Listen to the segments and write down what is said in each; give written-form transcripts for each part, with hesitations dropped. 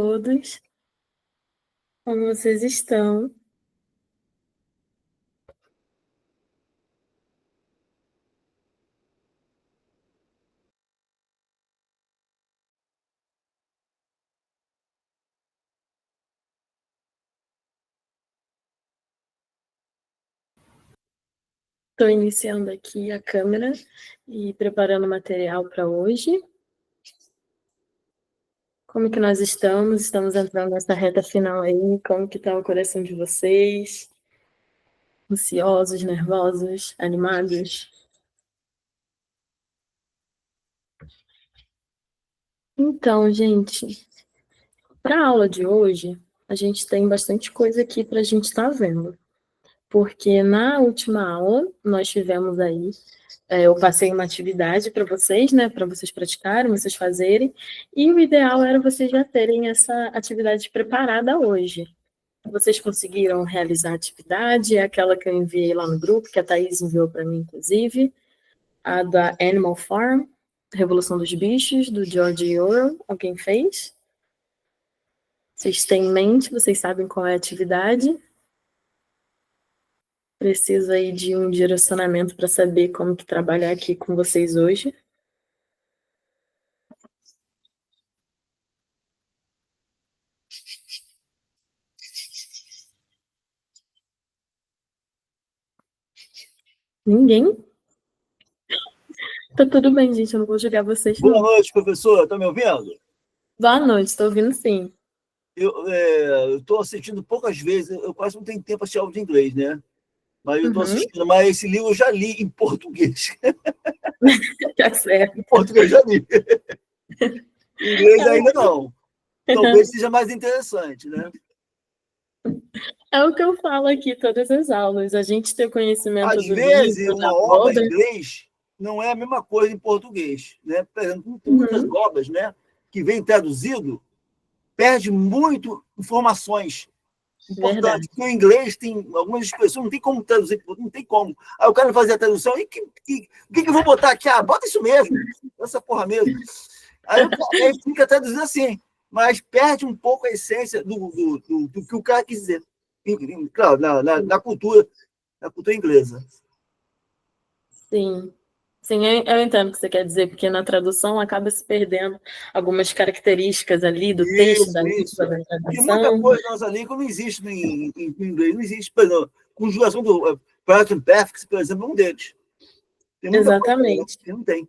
Todos, como vocês estão? Estou iniciando aqui a câmera e preparando material para hoje. Como que nós estamos? Estamos entrando nessa reta final aí. Como que está o coração de vocês? Ansiosos, nervosos, animados? Então, gente, para a aula de hoje, a gente tem bastante coisa aqui para a gente estar vendo. Porque na última aula, nós tivemos aí eu passei uma atividade para vocês, né, para vocês praticarem, vocês fazerem, e o ideal era vocês já terem essa atividade preparada hoje. Vocês conseguiram realizar a atividade, aquela que eu enviei lá no grupo, que a Thaís enviou para mim, inclusive, a da Animal Farm, Revolução dos Bichos, do George Orwell, alguém fez? Vocês têm em mente, vocês sabem qual é a atividade? Preciso aí de um direcionamento para saber como que trabalhar aqui com vocês hoje. Ninguém? Tá tudo bem, gente, eu não vou julgar vocês, não. Boa noite, professor. Está me ouvindo? Boa noite, estou ouvindo sim. Eu estou assistindo poucas vezes, eu quase não tenho tempo para assistir aula de inglês, né? Mas eu estou assistindo, mas esse livro eu já li em português. Tá certo. Em português já li. Em inglês ainda não. Talvez seja mais interessante, né? É o que eu falo aqui todas as aulas. A gente tem o conhecimento Às do vezes, livro, da uma obra em obra. inglês não é a mesma coisa em português, né? Por exemplo, tem muitas obras, né, que vem traduzido, perde muito informações importante, Verdade. porque o inglês tem algumas expressões, não tem como traduzir, não tem como. Aí o cara fazer a tradução, e o que eu vou botar aqui? Ah, bota isso mesmo, essa porra mesmo. Aí o cara fica traduzindo assim, mas perde um pouco a essência do que o cara quis dizer. Claro, na cultura inglesa. Sim. Sim, eu entendo o que você quer dizer, porque na tradução acaba se perdendo algumas características ali do texto, da língua, da Porque muita tradução. coisa na nossa língua não existe em inglês, não existe. Por exemplo, conjugação do present perfect, por exemplo, é um deles. Tem muita coisa que não tem.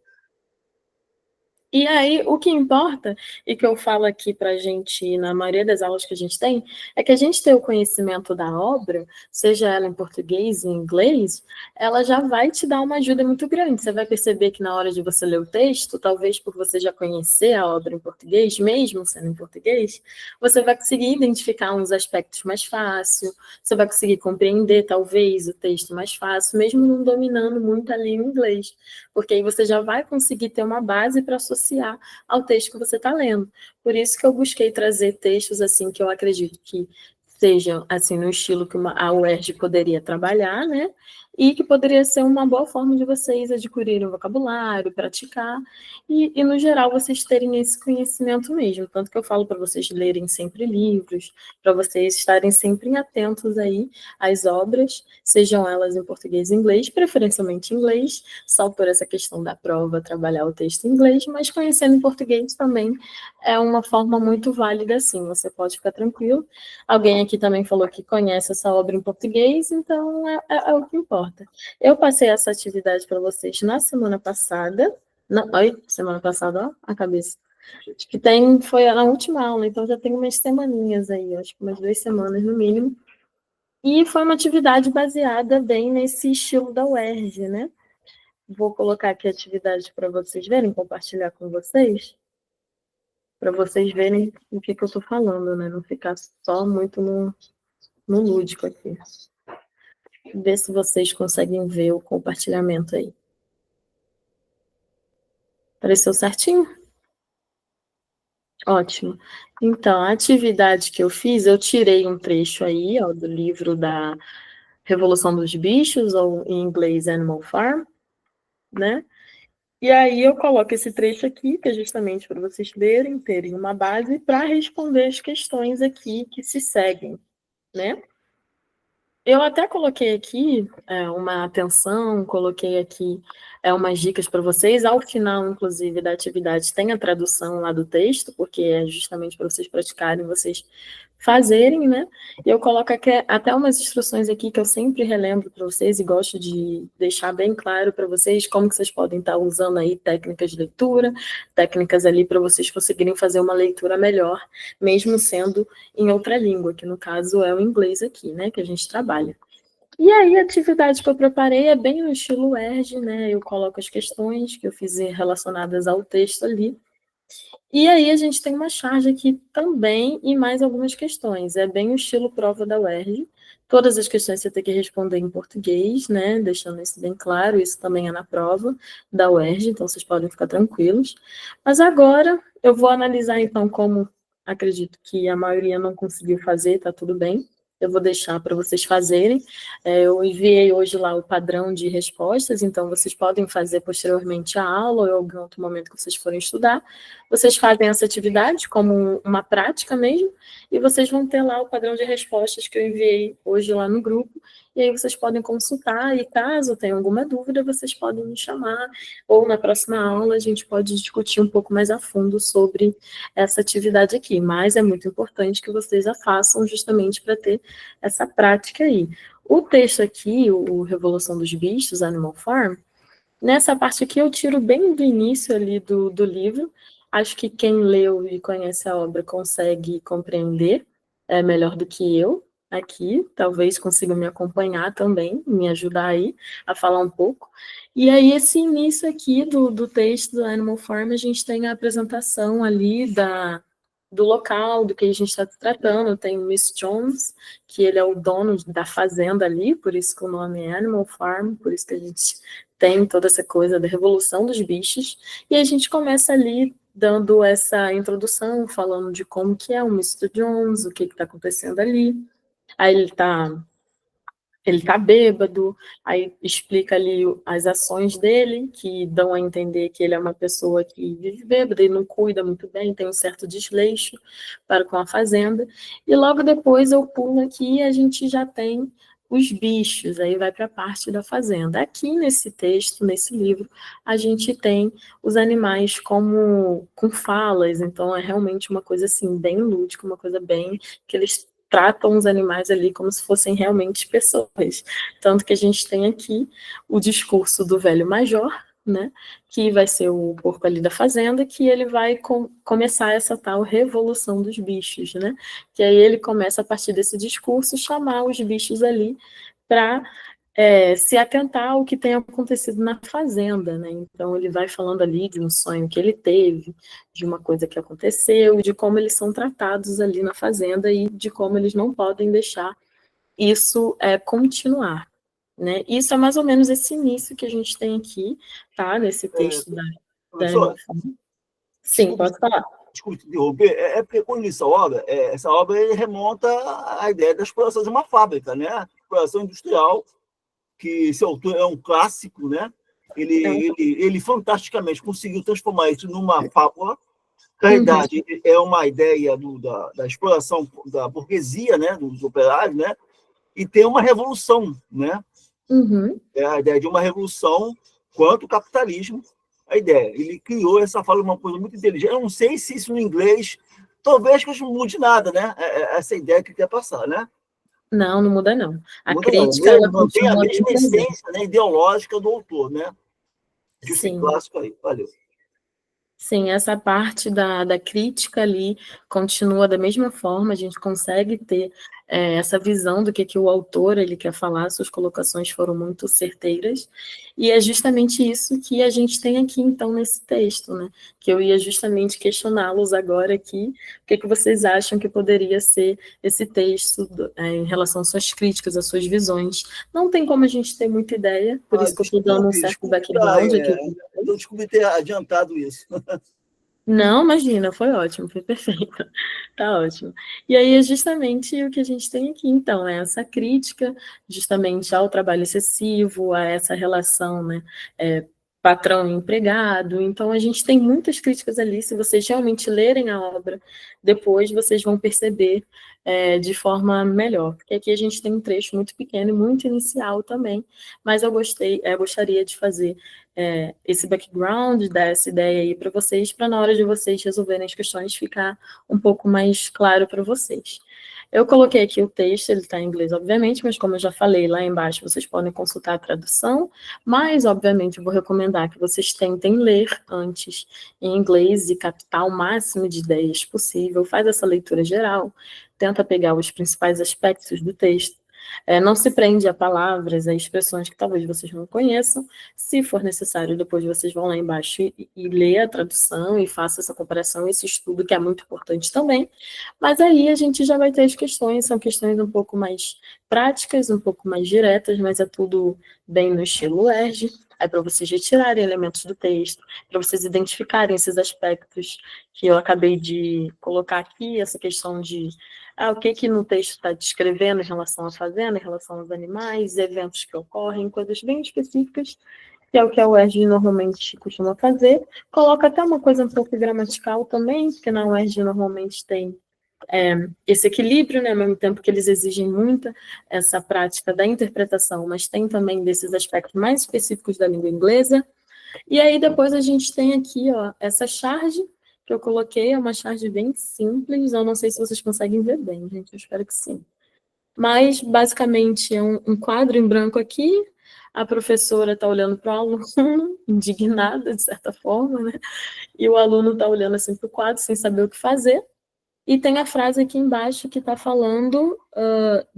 E aí, o que importa, e que eu falo aqui para a gente, na maioria das aulas que a gente tem, é que a gente ter o conhecimento da obra, seja ela em português, em inglês, ela já vai te dar uma ajuda muito grande. Você vai perceber que na hora de você ler o texto, talvez por você já conhecer a obra em português, mesmo sendo em português, você vai conseguir identificar uns aspectos mais fácil, você vai conseguir compreender, talvez, o texto mais fácil, mesmo não dominando muito ali o inglês, porque aí você já vai conseguir ter uma base para associar ao texto que você está lendo. Por isso que eu busquei trazer textos assim que eu acredito que sejam assim no estilo que a UERJ poderia trabalhar, né? E que poderia ser uma boa forma de vocês adquirirem o vocabulário, praticar, e no geral vocês terem esse conhecimento mesmo. Tanto que eu falo para vocês lerem sempre livros, para vocês estarem sempre atentos aí às obras, sejam elas em português e inglês, preferencialmente em inglês, só por essa questão da prova, trabalhar o texto em inglês, mas conhecendo em português também é uma forma muito válida, sim, você pode ficar tranquilo. Alguém aqui também falou que conhece essa obra em português, então é o que importa. Eu passei essa atividade para vocês na semana passada, não, semana passada, ó, a cabeça. Acho que foi na última aula, então já tem umas semaninhas aí, acho que umas 2 semanas no mínimo. E foi uma atividade baseada bem nesse estilo da UERJ, né? Vou colocar aqui a atividade para vocês verem, compartilhar com vocês, para vocês verem o que eu estou falando, né? Não ficar só muito no lúdico aqui. Ver se vocês conseguem ver o compartilhamento aí. Apareceu certinho? Ótimo. Então, a atividade que eu fiz, eu tirei um trecho aí, ó, do livro da Revolução dos Bichos, ou em inglês Animal Farm, né? E aí eu coloco esse trecho aqui, que é justamente para vocês lerem, terem uma base para responder as questões aqui que se seguem, né? Eu até coloquei aqui uma atenção, coloquei aqui umas dicas para vocês. Ao final, inclusive, da atividade, tem a tradução lá do texto, porque é justamente para vocês praticarem, vocês fazerem, né? E eu coloco aqui, até umas instruções aqui que eu sempre relembro para vocês e gosto de deixar bem claro para vocês como que vocês podem estar usando aí técnicas de leitura, técnicas ali para vocês conseguirem fazer uma leitura melhor, mesmo sendo em outra língua, que no caso é o inglês aqui, né, que a gente trabalha. E aí a atividade que eu preparei é bem no estilo ERG, né, eu coloco as questões que eu fiz relacionadas ao texto ali, e aí a gente tem uma charge aqui também e mais algumas questões, é bem o estilo prova da UERJ, todas as questões você tem que responder em português, né, deixando isso bem claro, isso também é na prova da UERJ, então vocês podem ficar tranquilos. Mas agora eu vou analisar então como acredito que a maioria não conseguiu fazer, tá tudo bem. Eu vou deixar para vocês fazerem. Eu enviei hoje lá o padrão de respostas, então vocês podem fazer posteriormente a aula ou em algum outro momento que vocês forem estudar. Vocês fazem essa atividade como uma prática mesmo, e vocês vão ter lá o padrão de respostas que eu enviei hoje lá no grupo, e aí vocês podem consultar, e caso tenham alguma dúvida, vocês podem me chamar, ou na próxima aula a gente pode discutir um pouco mais a fundo sobre essa atividade aqui, mas é muito importante que vocês a façam justamente para ter essa prática aí. O texto aqui, o Revolução dos Bichos, Animal Farm, nessa parte aqui eu tiro bem do início ali do livro, acho que quem leu e conhece a obra consegue compreender melhor do que eu aqui, talvez consiga me acompanhar também, me ajudar aí a falar um pouco. E aí esse início aqui do texto do Animal Farm, a gente tem a apresentação ali do local, do que a gente está tratando, tem o Miss Jones, que ele é o dono da fazenda ali, por isso que o nome é Animal Farm, por isso que a gente tem toda essa coisa da revolução dos bichos, e a gente começa ali dando essa introdução, falando de como que é o Mr. Jones, o que está acontecendo ali. Aí ele tá bêbado, aí explica ali as ações dele, que dão a entender que ele é uma pessoa que vive bêbada e não cuida muito bem, tem um certo desleixo para com a fazenda, e logo depois eu pulo aqui e a gente já tem os bichos, aí vai para a parte da fazenda. Aqui nesse texto, nesse livro, a gente tem os animais como com falas, então é realmente uma coisa assim, bem lúdica, uma coisa bem que eles tratam os animais ali como se fossem realmente pessoas. Tanto que a gente tem aqui o discurso do velho major, né, que vai ser o porco ali da fazenda, que ele vai começar essa tal revolução dos bichos, né, que aí ele começa a partir desse discurso chamar os bichos ali para se atentar ao que tem acontecido na fazenda, né? Então ele vai falando ali de um sonho que ele teve, de uma coisa que aconteceu, de como eles são tratados ali na fazenda e de como eles não podem deixar isso continuar, né? Isso é mais ou menos esse início que a gente tem aqui, tá? Nesse texto da Professor, Animal Farm. Sim, desculpe, pode falar. desculpe te interromper, porque quando essa obra ele remonta à ideia da exploração de uma fábrica, né? Exploração industrial, que esse autor é um clássico, né? Ele fantasticamente conseguiu transformar isso numa fábula. Na realidade, é uma ideia da exploração da burguesia, né? Dos operários, né? E tem uma revolução, né? É a ideia de uma revolução quanto o capitalismo. A ideia. Ele criou essa fala uma coisa muito inteligente. Eu não sei se isso no inglês, talvez que não mude nada, né? Essa ideia que ele quer passar, né? Não, não muda não. A Muda não, crítica, ela mantém a continua bem mesma presente. essência, né, ideológica do autor, né? De esse Sim. clássico aí. Valeu. Sim, essa parte da crítica ali continua da mesma forma, a gente consegue ter essa visão do que o autor ele quer falar, suas colocações foram muito certeiras, e é justamente isso que a gente tem aqui, então, nesse texto, né? Que eu ia justamente questioná-los agora aqui, o que vocês acham que poderia ser esse texto em relação às suas críticas, às suas visões. Não tem como a gente ter muita ideia, por isso que eu estou dando um certo background aqui. Eu desculpe ter adiantado isso. Não, imagina, foi ótimo, foi perfeito, tá ótimo. E aí é justamente o que a gente tem aqui, então, é essa crítica justamente ao trabalho excessivo, a essa relação, né, patrão e empregado. Então, a gente tem muitas críticas ali. Se vocês realmente lerem a obra, depois vocês vão perceber de forma melhor. Porque aqui a gente tem um trecho muito pequeno e muito inicial também, mas eu gostaria de fazer esse background, dar essa ideia aí para vocês, para na hora de vocês resolverem as questões ficar um pouco mais claro para vocês. Eu coloquei aqui o texto, ele está em inglês, obviamente, mas como eu já falei, lá embaixo vocês podem consultar a tradução, mas, obviamente, eu vou recomendar que vocês tentem ler antes em inglês e captar o máximo de ideias possível, faz essa leitura geral, tenta pegar os principais aspectos do texto, não se prende a palavras, a expressões que talvez vocês não conheçam. Se for necessário, depois vocês vão lá embaixo e lê a tradução e faça essa comparação, esse estudo que é muito importante também. Mas aí a gente já vai ter as questões, são questões um pouco mais práticas, um pouco mais diretas, mas é tudo bem no estilo UERJ. É para vocês retirarem elementos do texto, para vocês identificarem esses aspectos que eu acabei de colocar aqui, essa questão de o que no texto está descrevendo em relação à fazenda, em relação aos animais, eventos que ocorrem, coisas bem específicas, que é o que a UERJ normalmente costuma fazer. Coloca até uma coisa um pouco gramatical também, porque na UERJ normalmente tem esse equilíbrio, né, ao mesmo tempo que eles exigem muito essa prática da interpretação, mas tem também desses aspectos mais específicos da língua inglesa. E aí depois a gente tem aqui, ó, essa charge que eu coloquei, é uma charge bem simples, eu não sei se vocês conseguem ver bem, gente, eu espero que sim. Mas, basicamente, é um quadro em branco aqui, a professora está olhando para o aluno, indignada, de certa forma, né? E o aluno está olhando assim para o quadro, sem saber o que fazer. E tem a frase aqui embaixo que está falando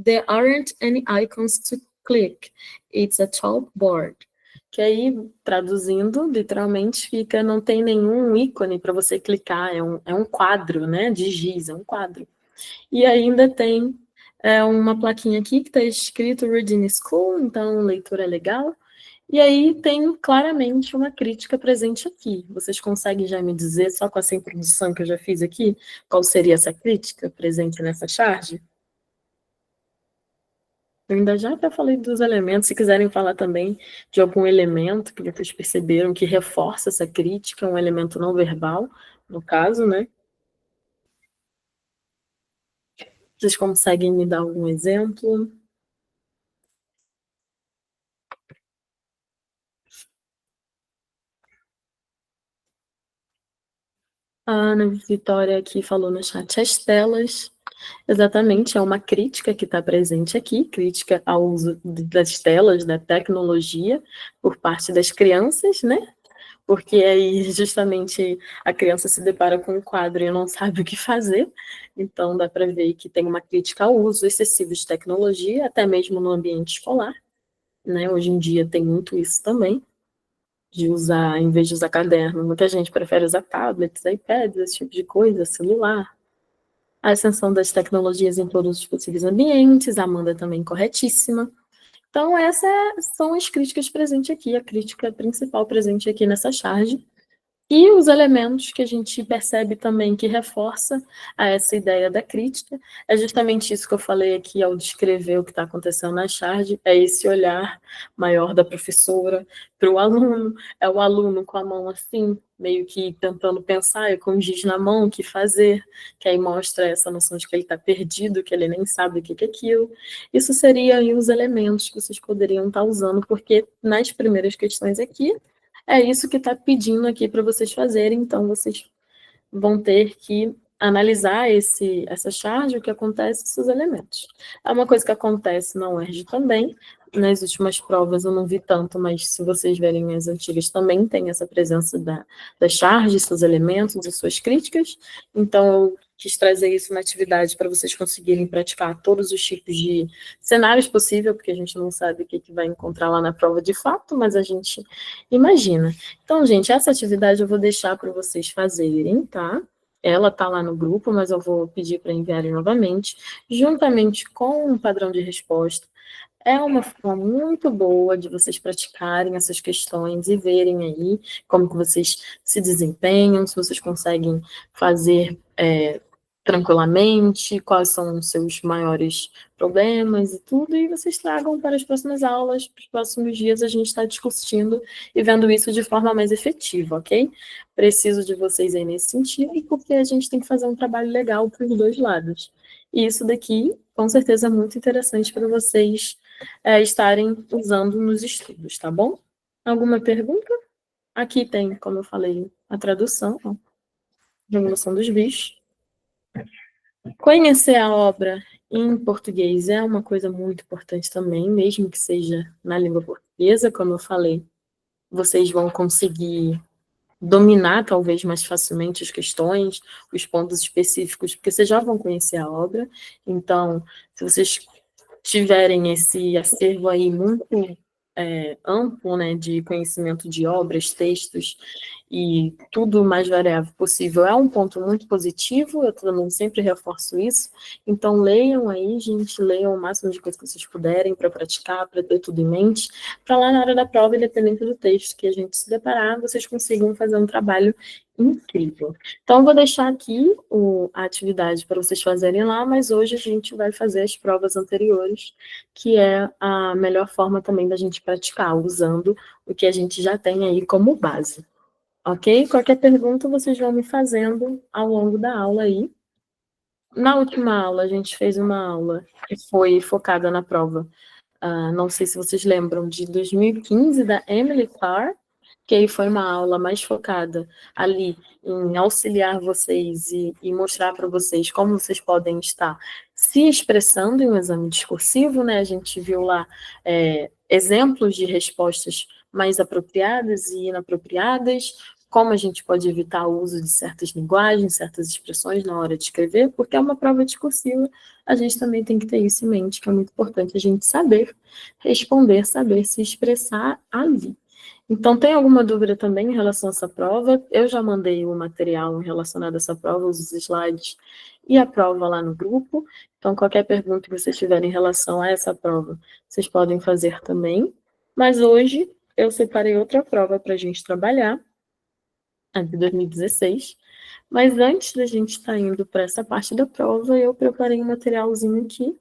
There aren't any icons to click. It's a chalkboard. Que aí, traduzindo, literalmente fica, não tem nenhum ícone para você clicar, é um quadro, né, de giz, é um quadro. E ainda tem uma plaquinha aqui que está escrito Reading School, então leitura é legal. E aí tem claramente uma crítica presente aqui. Vocês conseguem já me dizer, só com essa introdução que eu já fiz aqui, qual seria essa crítica presente nessa charge? Eu ainda já até falei dos elementos, se quiserem falar também de algum elemento que vocês perceberam que reforça essa crítica, um elemento não verbal, no caso, né? Vocês conseguem me dar algum exemplo? A Ana Vitória aqui falou no chat as telas. Exatamente, é uma crítica que está presente aqui, crítica ao uso das telas, da tecnologia, por parte das crianças, né? Porque aí justamente a criança se depara com um quadro e não sabe o que fazer. Então dá para ver que tem uma crítica ao uso excessivo de tecnologia, até mesmo no ambiente escolar, né? Hoje em dia tem muito isso também, de usar, em vez de usar caderno, muita gente prefere usar tablets, iPads, esse tipo de coisa, celular. A ascensão das tecnologias em todos os possíveis ambientes, a Amanda também corretíssima. Então, essas são as críticas presentes aqui, a crítica principal presente aqui nessa charge. E os elementos que a gente percebe também que reforça a essa ideia da crítica, é justamente isso que eu falei aqui ao descrever o que está acontecendo na charge, é esse olhar maior da professora para o aluno, é o aluno com a mão assim, meio que tentando pensar, com o giz na mão, o que fazer, que aí mostra essa noção de que ele está perdido, que ele nem sabe o que é aquilo. Isso seriam aí os elementos que vocês poderiam estar usando, porque nas primeiras questões aqui, é isso que está pedindo aqui para vocês fazerem, então vocês vão ter que analisar essa charge, o que acontece com esses elementos. É uma coisa que acontece na UERJ também, nas últimas provas eu não vi tanto, mas se vocês verem as antigas, também tem essa presença da charge, seus elementos e suas críticas, então eu quis trazer isso na atividade para vocês conseguirem praticar todos os tipos de cenários possíveis, porque a gente não sabe o que vai encontrar lá na prova de fato, mas a gente imagina. Então, gente, essa atividade eu vou deixar para vocês fazerem, tá? Ela está lá no grupo, mas eu vou pedir para enviarem novamente, juntamente com um padrão de resposta. É uma forma muito boa de vocês praticarem essas questões e verem aí como que vocês se desempenham, se vocês conseguem fazer tranquilamente, quais são os seus maiores problemas e tudo, e vocês tragam para as próximas aulas, para os próximos dias a gente está discutindo e vendo isso de forma mais efetiva, ok? Preciso de vocês aí nesse sentido, porque a gente tem que fazer um trabalho legal para os dois lados. E isso daqui, com certeza, é muito interessante para vocês estarem usando nos estudos, tá bom? Alguma pergunta? Aqui tem, como eu falei, a tradução, ó, Revolução dos Bichos. Conhecer a obra em português é uma coisa muito importante também, mesmo que seja na língua portuguesa, como eu falei, vocês vão conseguir dominar talvez mais facilmente as questões, os pontos específicos, porque vocês já vão conhecer a obra. Então, se vocês tiverem esse acervo aí muito amplo, né, de conhecimento de obras, textos e tudo mais variável possível, é um ponto muito positivo, eu também sempre reforço isso. Então, leiam aí, gente, leiam o máximo de coisa que vocês puderem para praticar, para ter tudo em mente, para lá na hora da prova, independente do texto que a gente se deparar, vocês consigam fazer um trabalho incrível. Então, eu vou deixar aqui a atividade para vocês fazerem lá, mas hoje a gente vai fazer as provas anteriores, que é a melhor forma também da gente praticar, usando o que a gente já tem aí como base. Ok? Qualquer pergunta vocês vão me fazendo ao longo da aula aí. Na última aula, a gente fez uma aula que foi focada na prova. Não sei se vocês lembram, de 2015, da Emily Carr, que aí foi uma aula mais focada ali em auxiliar vocês e mostrar para vocês como vocês podem estar se expressando em um exame discursivo, né? A gente viu lá exemplos de respostas mais apropriadas e inapropriadas, como a gente pode evitar o uso de certas linguagens, certas expressões na hora de escrever, porque é uma prova discursiva, a gente também tem que ter isso em mente, que é muito importante a gente saber responder, saber se expressar ali. Então, tem alguma dúvida também em relação a essa prova? Eu já mandei o material relacionado a essa prova, os slides e a prova lá no grupo. Então, qualquer pergunta que vocês tiverem em relação a essa prova, vocês podem fazer também. Mas hoje eu separei outra prova para a gente trabalhar, a de 2016. Mas antes da gente estar indo para essa parte da prova, eu preparei um materialzinho aqui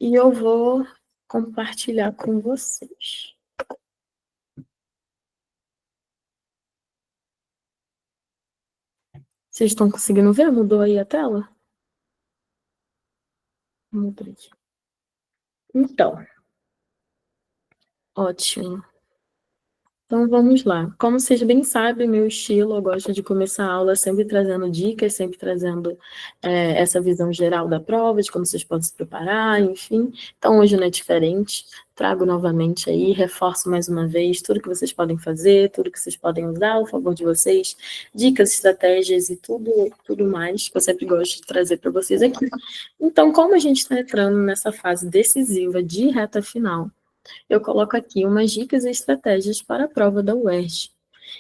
e eu vou compartilhar com vocês. Vocês estão conseguindo ver? Mudou aí a tela? Mudou aqui. Então, ótimo. Então, vamos lá. Como vocês bem sabem, meu estilo, eu gosto de começar a aula sempre trazendo dicas, sempre trazendo essa visão geral da prova, de como vocês podem se preparar, enfim. Então, hoje não é diferente. Trago novamente aí, reforço mais uma vez tudo que vocês podem fazer, tudo que vocês podem usar ao favor de vocês, dicas, estratégias e tudo mais que eu sempre gosto de trazer para vocês aqui. Então, como a gente está entrando nessa fase decisiva de reta final, eu coloco aqui umas dicas e estratégias para a prova da UERJ.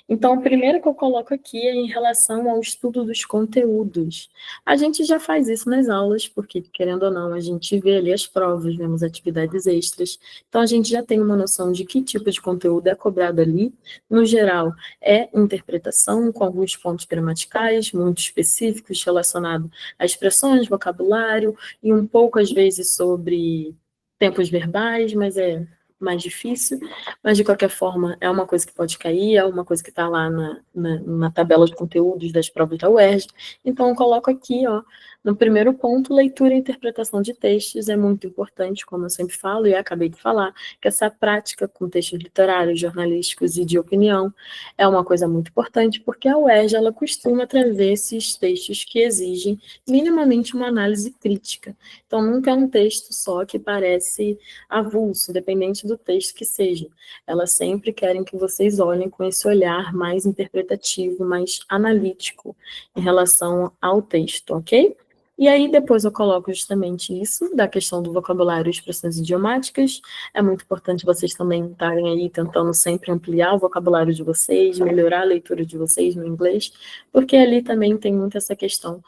Então, o primeiro que eu coloco aqui é em relação ao estudo dos conteúdos. A gente já faz isso nas aulas, porque, querendo ou não, a gente vê ali as provas, vemos atividades extras. Então, a gente já tem uma noção de que tipo de conteúdo é cobrado ali. No geral, é interpretação, com alguns pontos gramaticais muito específicos relacionados a expressões, vocabulário, e um pouco, às vezes, sobre tempos verbais, mas é mais difícil, mas de qualquer forma é uma coisa que pode cair, é uma coisa que está lá na tabela de conteúdos das provas da UERJ. Então eu coloco aqui, ó, no primeiro ponto, leitura e interpretação de textos é muito importante, como eu sempre falo e acabei de falar, que essa prática com textos literários, jornalísticos e de opinião é uma coisa muito importante, porque a UERJ ela costuma trazer esses textos que exigem minimamente uma análise crítica. Então nunca é um texto só que parece avulso, independente do texto que seja. Elas sempre querem que vocês olhem com esse olhar mais interpretativo, mais analítico em relação ao texto, ok? E aí depois eu coloco justamente isso, da questão do vocabulário e expressões idiomáticas. É muito importante vocês também estarem aí tentando sempre ampliar o vocabulário de vocês, melhorar a leitura de vocês no inglês, porque ali também tem muito essa questão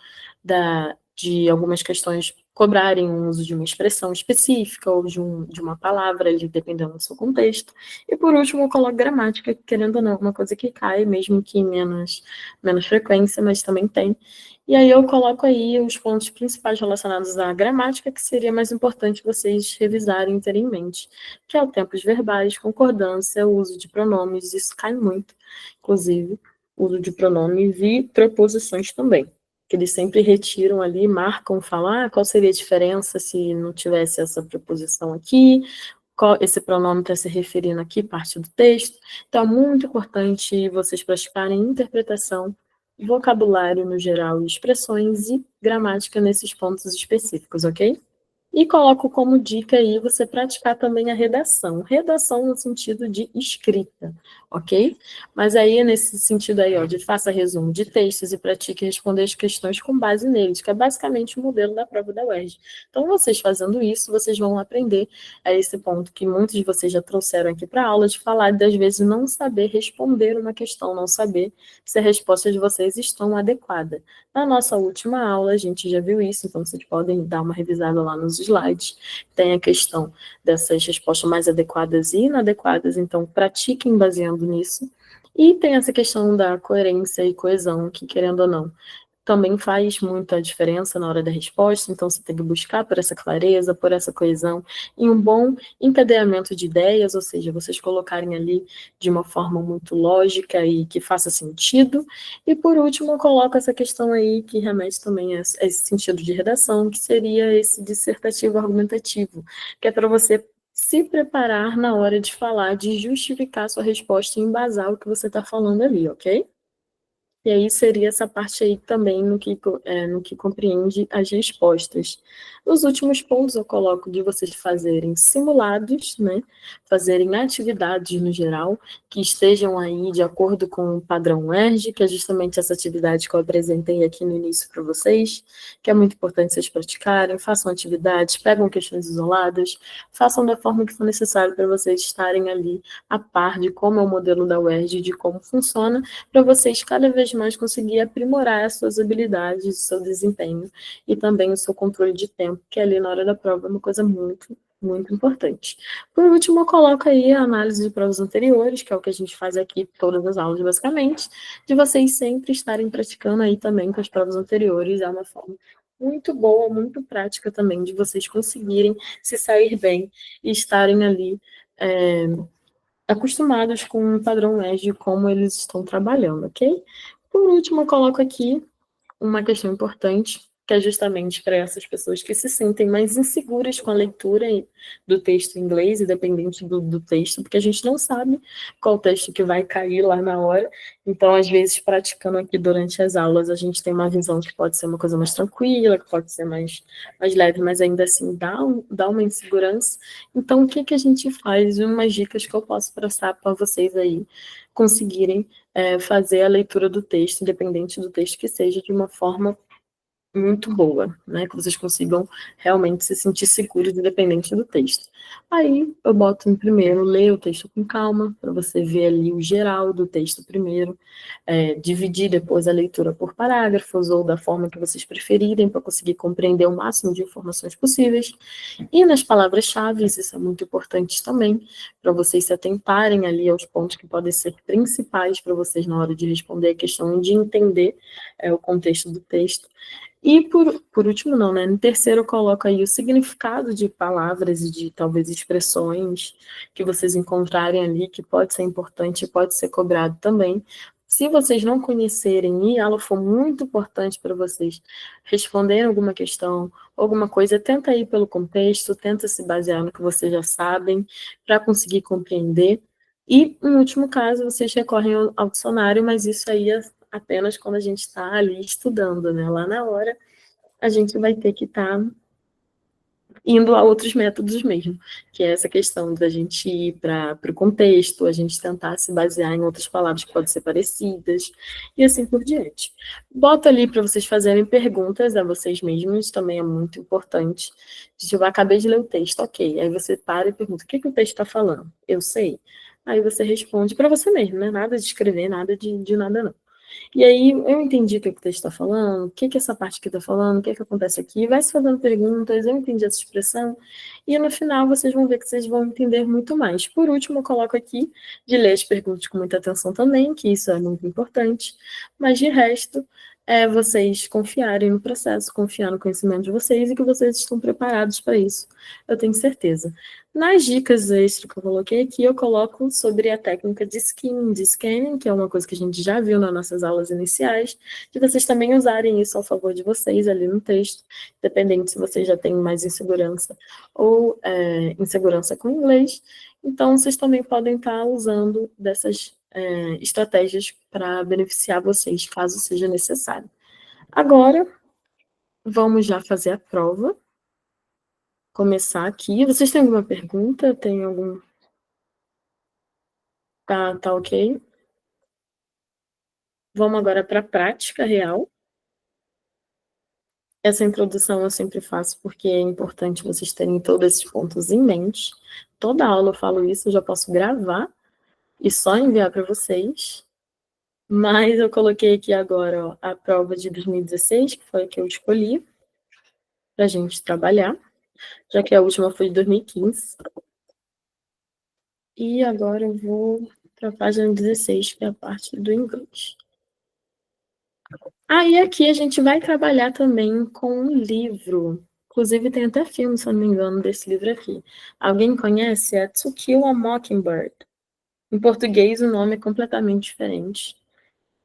de algumas questões cobrarem o uso de uma expressão específica ou de uma palavra, ali, dependendo do seu contexto. E, por último, eu coloco gramática, querendo ou não, uma coisa que cai, mesmo que em menos frequência, mas também tem. E aí eu coloco aí os pontos principais relacionados à gramática, que seria mais importante vocês revisarem e terem em mente, que é o tempos verbais, concordância, o uso de pronomes, isso cai muito, inclusive, o uso de pronomes e preposições também, que eles sempre retiram ali, marcam, falam, qual seria a diferença se não tivesse essa preposição aqui, qual esse pronome está se referindo aqui, parte do texto. Então, é muito importante vocês praticarem interpretação, vocabulário no geral, expressões e gramática nesses pontos específicos, ok? E coloco como dica aí você praticar também a redação. Redação no sentido de escrita, ok? Mas aí, nesse sentido aí, ó, de faça resumo de textos e pratique responder as questões com base neles, que é basicamente o modelo da prova da UERJ. Então, vocês fazendo isso, vocês vão aprender a esse ponto que muitos de vocês já trouxeram aqui para a aula, de falar de, às vezes, não saber responder uma questão, não saber se a resposta de vocês estão adequada. Na nossa última aula, a gente já viu isso, então vocês podem dar uma revisada lá nos slides. Tem a questão dessas respostas mais adequadas e inadequadas, então pratiquem baseando nisso. E tem essa questão da coerência e coesão, que, querendo ou não, também faz muita diferença na hora da resposta, então você tem que buscar por essa clareza, por essa coesão, e um bom encadeamento de ideias, ou seja, vocês colocarem ali de uma forma muito lógica e que faça sentido. E por último, eu coloco essa questão aí que remete também a esse sentido de redação, que seria esse dissertativo argumentativo, que é para você se preparar na hora de falar, de justificar sua resposta e embasar o que você está falando ali, ok? E aí seria essa parte aí também no que compreende as respostas. Os últimos pontos eu coloco de vocês fazerem simulados, né? Fazerem atividades no geral, que estejam aí de acordo com o padrão ERJ, que é justamente essa atividade que eu apresentei aqui no início para vocês, que é muito importante vocês praticarem, façam atividades, pegam questões isoladas, façam da forma que for necessário para vocês estarem ali a par de como é o modelo da UERJ, de como funciona, para vocês cada vez mais conseguir aprimorar as suas habilidades, o seu desempenho e também o seu controle de tempo, que ali na hora da prova é uma coisa muito, muito importante. Por último, eu coloco aí a análise de provas anteriores, que é o que a gente faz aqui todas as aulas, basicamente, de vocês sempre estarem praticando aí também com as provas anteriores, é uma forma muito boa, muito prática também, de vocês conseguirem se sair bem e estarem ali acostumados com o padrão ERJ de como eles estão trabalhando, ok? Por último, eu coloco aqui uma questão importante, que é justamente para essas pessoas que se sentem mais inseguras com a leitura do texto em inglês, independente do texto, porque a gente não sabe qual texto que vai cair lá na hora. Então, às vezes, praticando aqui durante as aulas, a gente tem uma visão que pode ser uma coisa mais tranquila, que pode ser mais leve, mas ainda assim dá uma insegurança. Então, o que, que a gente faz? Umas dicas que eu posso passar para vocês aí conseguirem fazer a leitura do texto, independente do texto que seja, de uma forma muito boa, né? Que vocês consigam realmente se sentir seguros, independente do texto. Aí eu boto em primeiro, ler o texto com calma, para você ver ali o geral do texto primeiro, dividir depois a leitura por parágrafos ou da forma que vocês preferirem, para conseguir compreender o máximo de informações possíveis. E nas palavras-chave, isso é muito importante também, para vocês se atentarem ali aos pontos que podem ser principais para vocês na hora de responder a questão, de entender o contexto do texto. E por último, não, né? No terceiro, eu coloco aí o significado de palavras e de talvez expressões que vocês encontrarem ali, que pode ser importante e pode ser cobrado também. Se vocês não conhecerem e ela for muito importante para vocês responderem alguma questão, alguma coisa, tenta ir pelo contexto, tenta se basear no que vocês já sabem, para conseguir compreender. E, em último caso, vocês recorrem ao dicionário, mas isso aí é apenas quando a gente está ali estudando, né? Lá na hora, a gente vai ter que estar indo a outros métodos mesmo, que é essa questão da gente ir para o contexto, a gente tentar se basear em outras palavras que podem ser parecidas, e assim por diante. Bota ali para vocês fazerem perguntas a vocês mesmos, também é muito importante. Eu acabei de ler o texto, ok. Aí você para e pergunta, o que o texto está falando? Eu sei. Aí você responde para você mesmo, né? Nada de escrever, nada de nada, não. E aí eu entendi o que o texto está falando, o que que essa parte aqui está falando, o que que acontece aqui, vai se fazendo perguntas, eu entendi essa expressão, e no final vocês vão ver que vocês vão entender muito mais. Por último, eu coloco aqui de ler as perguntas com muita atenção também, que isso é muito importante, mas de resto, é vocês confiarem no processo, confiar no conhecimento de vocês e que vocês estão preparados para isso. Eu tenho certeza. Nas dicas extra que eu coloquei aqui, eu coloco sobre a técnica de skimming, de scanning, que é uma coisa que a gente já viu nas nossas aulas iniciais, de vocês também usarem isso ao favor de vocês ali no texto, dependendo se vocês já têm mais insegurança ou insegurança com inglês. Então, vocês também podem estar usando dessas estratégias para beneficiar vocês, caso seja necessário. Agora, vamos já fazer a prova. Começar aqui. Vocês têm alguma pergunta? Tem algum... Tá ok? Vamos agora para a prática real. Essa introdução eu sempre faço porque é importante vocês terem todos esses pontos em mente. Toda aula eu falo isso, eu já posso gravar e só enviar para vocês. Mas eu coloquei aqui agora, ó, a prova de 2016, que foi a que eu escolhi para a gente trabalhar, já que a última foi de 2015. E agora eu vou para a página 16, que é a parte do inglês. E aqui a gente vai trabalhar também com um livro. Inclusive tem até filme, se eu não me engano, desse livro aqui. Alguém conhece? É To Kill a Mockingbird. Em português o nome é completamente diferente.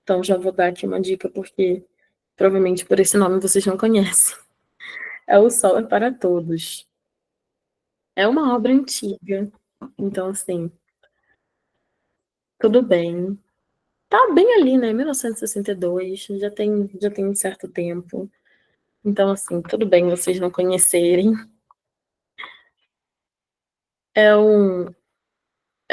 Então já vou dar aqui uma dica, porque provavelmente por esse nome vocês não conhecem. É O Sol é para Todos. É uma obra antiga. Então, assim, tudo bem. Tá bem ali, né? 1962, já tem um certo tempo. Então, assim, tudo bem vocês não conhecerem. É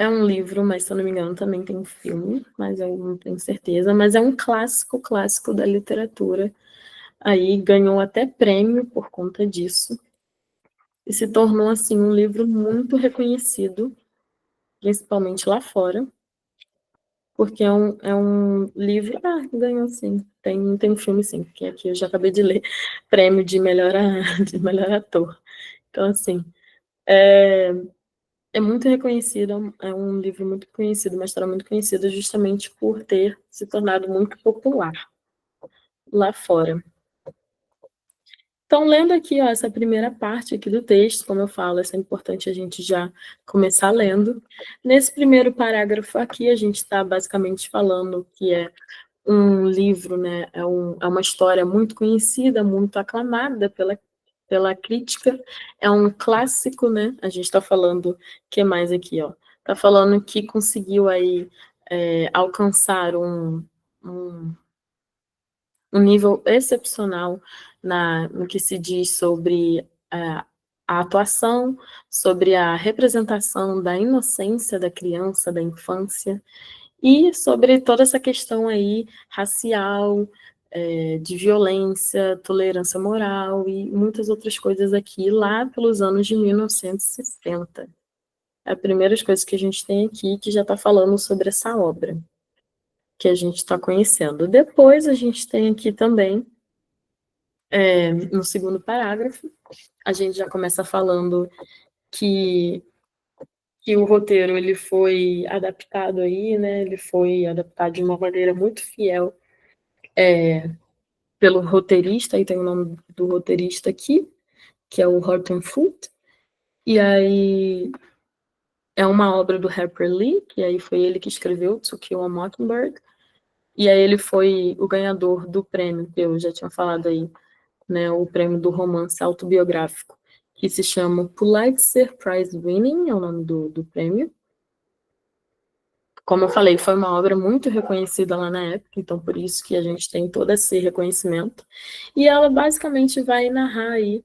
um livro, mas se eu não me engano também tem um filme, mas eu não tenho certeza. Mas é um clássico, clássico da literatura. Aí ganhou até prêmio por conta disso. E se tornou, assim, um livro muito reconhecido, principalmente lá fora. Porque é um livro... ganhou sim. Tem um filme sim, porque aqui eu já acabei de ler prêmio de de melhor ator. Então, assim, é muito reconhecido, é um livro muito conhecido, uma história muito conhecida justamente por ter se tornado muito popular lá fora. Então, lendo aqui, ó, essa primeira parte aqui do texto, como eu falo, é importante a gente já começar lendo. Nesse primeiro parágrafo aqui, a gente está basicamente falando que é um livro, né, é uma história muito conhecida, muito aclamada pela crítica, é um clássico, né, a gente está falando, o que mais aqui, ó? Está falando que conseguiu aí alcançar um nível excepcional no que se diz sobre a atuação, sobre a representação da inocência da criança, da infância, e sobre toda essa questão aí racial, de violência, tolerância moral e muitas outras coisas aqui, lá pelos anos de 1960. É a primeira coisa que a gente tem aqui que já está falando sobre essa obra que a gente está conhecendo. Depois a gente tem aqui também, no segundo parágrafo, a gente já começa falando que o roteiro ele foi adaptado aí, né? Ele foi adaptado de uma maneira muito fiel pelo roteirista, aí tem o nome do roteirista aqui, que é o Horton Foote, e aí é uma obra do Harper Lee, que aí foi ele que escreveu To Kill a Mockingbird, e aí ele foi o ganhador do prêmio, que eu já tinha falado aí, né, o prêmio do romance autobiográfico, que se chama Pulitzer Prize Winning, é o nome do prêmio. Como eu falei, foi uma obra muito reconhecida lá na época, então por isso que a gente tem todo esse reconhecimento. E ela basicamente vai narrar aí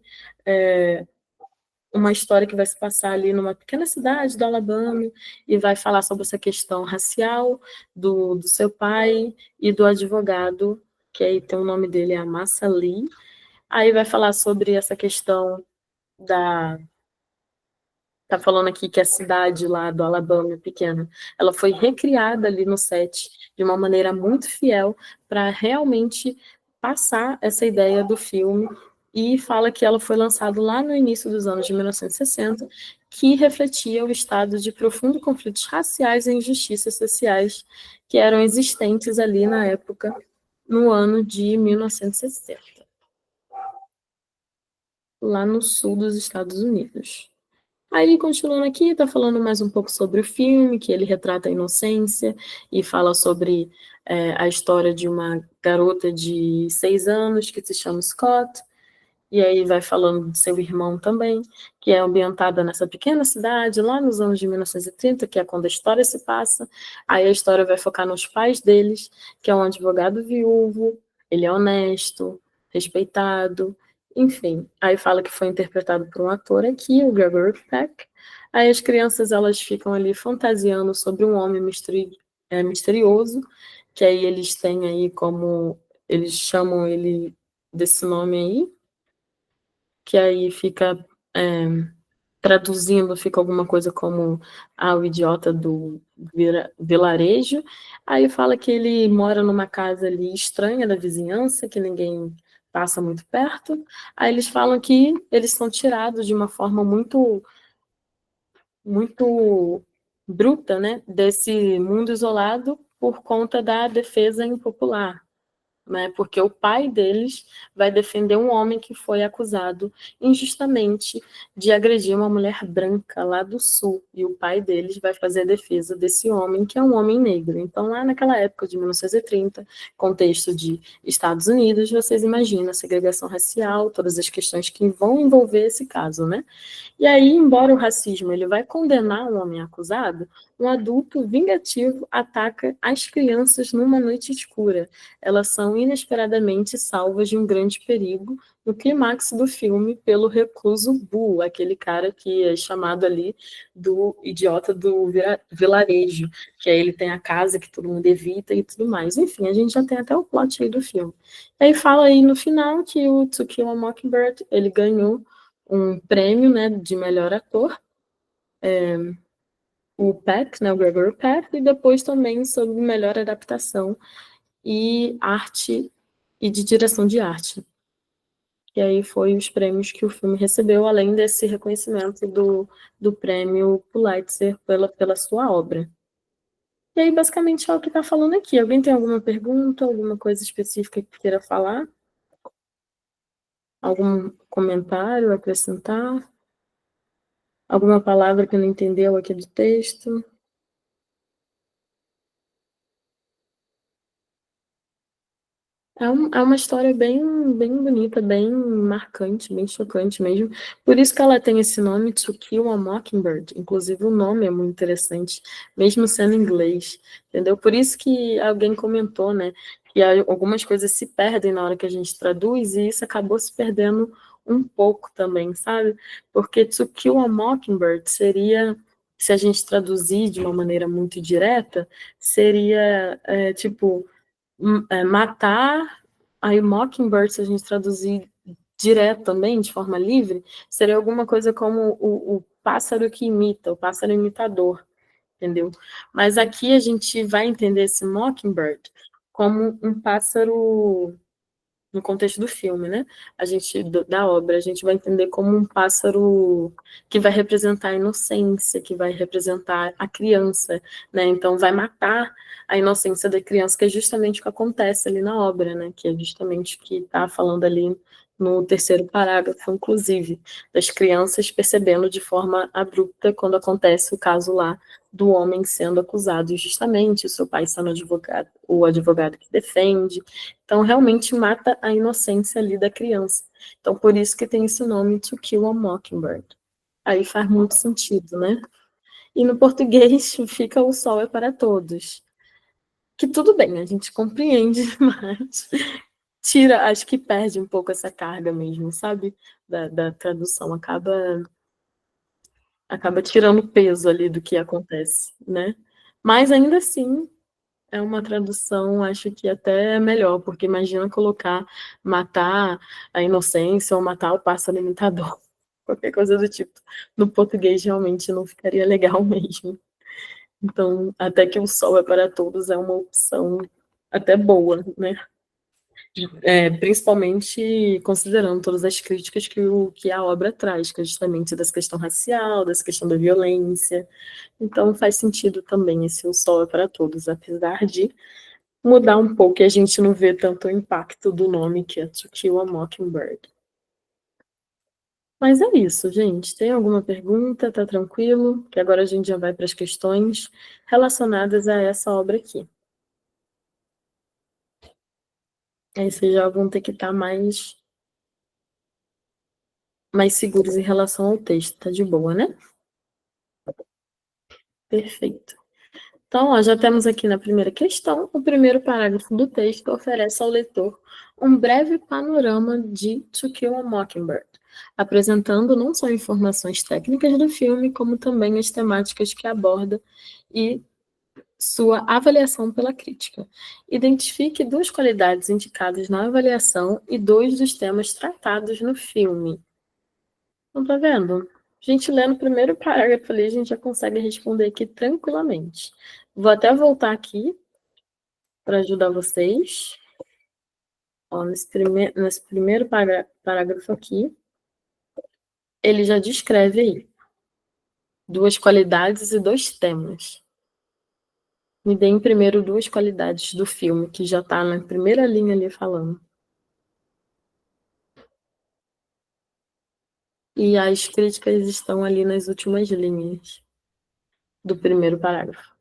uma história que vai se passar ali numa pequena cidade do Alabama e vai falar sobre essa questão racial do seu pai e do advogado, que aí tem o nome dele, é Amasa Lee. Aí vai falar sobre essa questão Tá falando aqui que a cidade lá do Alabama, pequena, ela foi recriada ali no set de uma maneira muito fiel para realmente passar essa ideia do filme, e fala que ela foi lançada lá no início dos anos de 1960, que refletia o estado de profundo conflitos raciais e injustiças sociais que eram existentes ali na época no ano de 1960, lá no sul dos Estados Unidos. Aí, continuando aqui, está falando mais um pouco sobre o filme, que ele retrata a inocência e fala sobre a história de uma garota de 6 anos que se chama Scott, e aí vai falando do seu irmão também, que é ambientada nessa pequena cidade, lá nos anos de 1930, que é quando a história se passa. Aí a história vai focar nos pais deles, que é um advogado viúvo, ele é honesto, respeitado, enfim. Aí fala que foi interpretado por um ator aqui, o Gregory Peck. Aí as crianças, elas ficam ali fantasiando sobre um homem misterioso, que aí eles têm aí como, eles chamam ele desse nome aí, que aí fica traduzindo, fica alguma coisa como o idiota do vilarejo. Aí fala que ele mora numa casa ali estranha da vizinhança, que ninguém passa muito perto. Aí eles falam que eles são tirados de uma forma muito, muito bruta, né, desse mundo isolado por conta da defesa impopular, né? Porque o pai deles vai defender um homem que foi acusado injustamente de agredir uma mulher branca lá do sul, e o pai deles vai fazer a defesa desse homem, que é um homem negro. Então, lá naquela época de 1930, contexto de Estados Unidos, vocês imaginam a segregação racial, todas as questões que vão envolver esse caso, né? E aí, embora o racismo ele vai condenar um homem acusado, um adulto vingativo ataca as crianças numa noite escura. Elas são inesperadamente salvas de um grande perigo no clímax do filme pelo recluso Boo, aquele cara que é chamado ali do idiota do vilarejo, que aí ele tem a casa que todo mundo evita e tudo mais. Enfim, a gente já tem até o plot aí do filme. E aí fala aí no final que o To Kill a Mockingbird, ele ganhou um prêmio, né, de melhor ator, o Peck, né, o Gregory Peck, e depois também sobre melhor adaptação e arte e de direção de arte. E aí foi os prêmios que o filme recebeu, além desse reconhecimento do prêmio Pulitzer pela sua obra. E aí, basicamente, é o que está falando aqui. Alguém tem alguma pergunta, alguma coisa específica que queira falar? Algum comentário, acrescentar? Alguma palavra que não entendeu aqui do texto? É uma história bem, bem bonita, bem marcante, bem chocante mesmo. Por isso que ela tem esse nome, To Kill a Mockingbird. Inclusive, o nome é muito interessante, mesmo sendo em inglês, entendeu? Por isso que alguém comentou, né, que algumas coisas se perdem na hora que a gente traduz, e isso acabou se perdendo um pouco também, sabe? Porque To Kill a Mockingbird seria, se a gente traduzir de uma maneira muito direta, seria, tipo matar, aí Mockingbird, se a gente traduzir direto também, de forma livre, seria alguma coisa como o pássaro que imita, o pássaro imitador, entendeu? Mas aqui a gente vai entender esse Mockingbird como um pássaro no contexto do filme, né? A gente, da obra, a gente vai entender como um pássaro que vai representar a inocência, que vai representar a criança, né? Então, vai matar a inocência da criança, que é justamente o que acontece ali na obra, né? Que é justamente o que está falando ali no terceiro parágrafo, inclusive, das crianças percebendo de forma abrupta quando acontece o caso lá do homem sendo acusado injustamente, o seu pai sendo advogado, o advogado que defende. Então, realmente mata a inocência ali da criança. Então, por isso que tem esse nome, To Kill a Mockingbird. Aí faz muito sentido, né? E no português fica O Sol é para Todos. Que tudo bem, a gente compreende, mas tira, acho que perde um pouco essa carga mesmo, sabe? Da tradução. Acaba tirando o peso ali do que acontece, né? Mas ainda assim, é uma tradução, acho que até é melhor, porque imagina colocar matar a inocência ou matar o pássaro imitador, qualquer coisa do tipo. No português realmente não ficaria legal mesmo. Então, até que o sol é para todos é uma opção até boa, né? Principalmente considerando todas as críticas que a obra traz, que é justamente dessa questão racial, dessa questão da violência. Então, faz sentido também esse O Sol é para Todos, apesar de mudar um pouco e a gente não vê tanto o impacto do nome que é To Kill a Mockingbird. Mas é isso, gente. Tem alguma pergunta? Tá tranquilo? Que agora a gente já vai para as questões relacionadas a essa obra aqui. Aí vocês já vão ter que estar mais seguros em relação ao texto. Tá de boa, né? Perfeito. Então, ó, já temos aqui na primeira questão, o primeiro parágrafo do texto oferece ao leitor um breve panorama de To Kill a Mockingbird, apresentando não só informações técnicas do filme, como também as temáticas que aborda e sua avaliação pela crítica. Identifique duas qualidades indicadas na avaliação e dois dos temas tratados no filme. Não tá vendo? A gente lendo o primeiro parágrafo ali, a gente já consegue responder aqui tranquilamente. Vou até voltar aqui para ajudar vocês. Ó, nesse primeiro parágrafo aqui, ele já descreve aí duas qualidades e dois temas. Me deem primeiro duas qualidades do filme, que já está na primeira linha ali falando. E as críticas estão ali nas últimas linhas do primeiro parágrafo.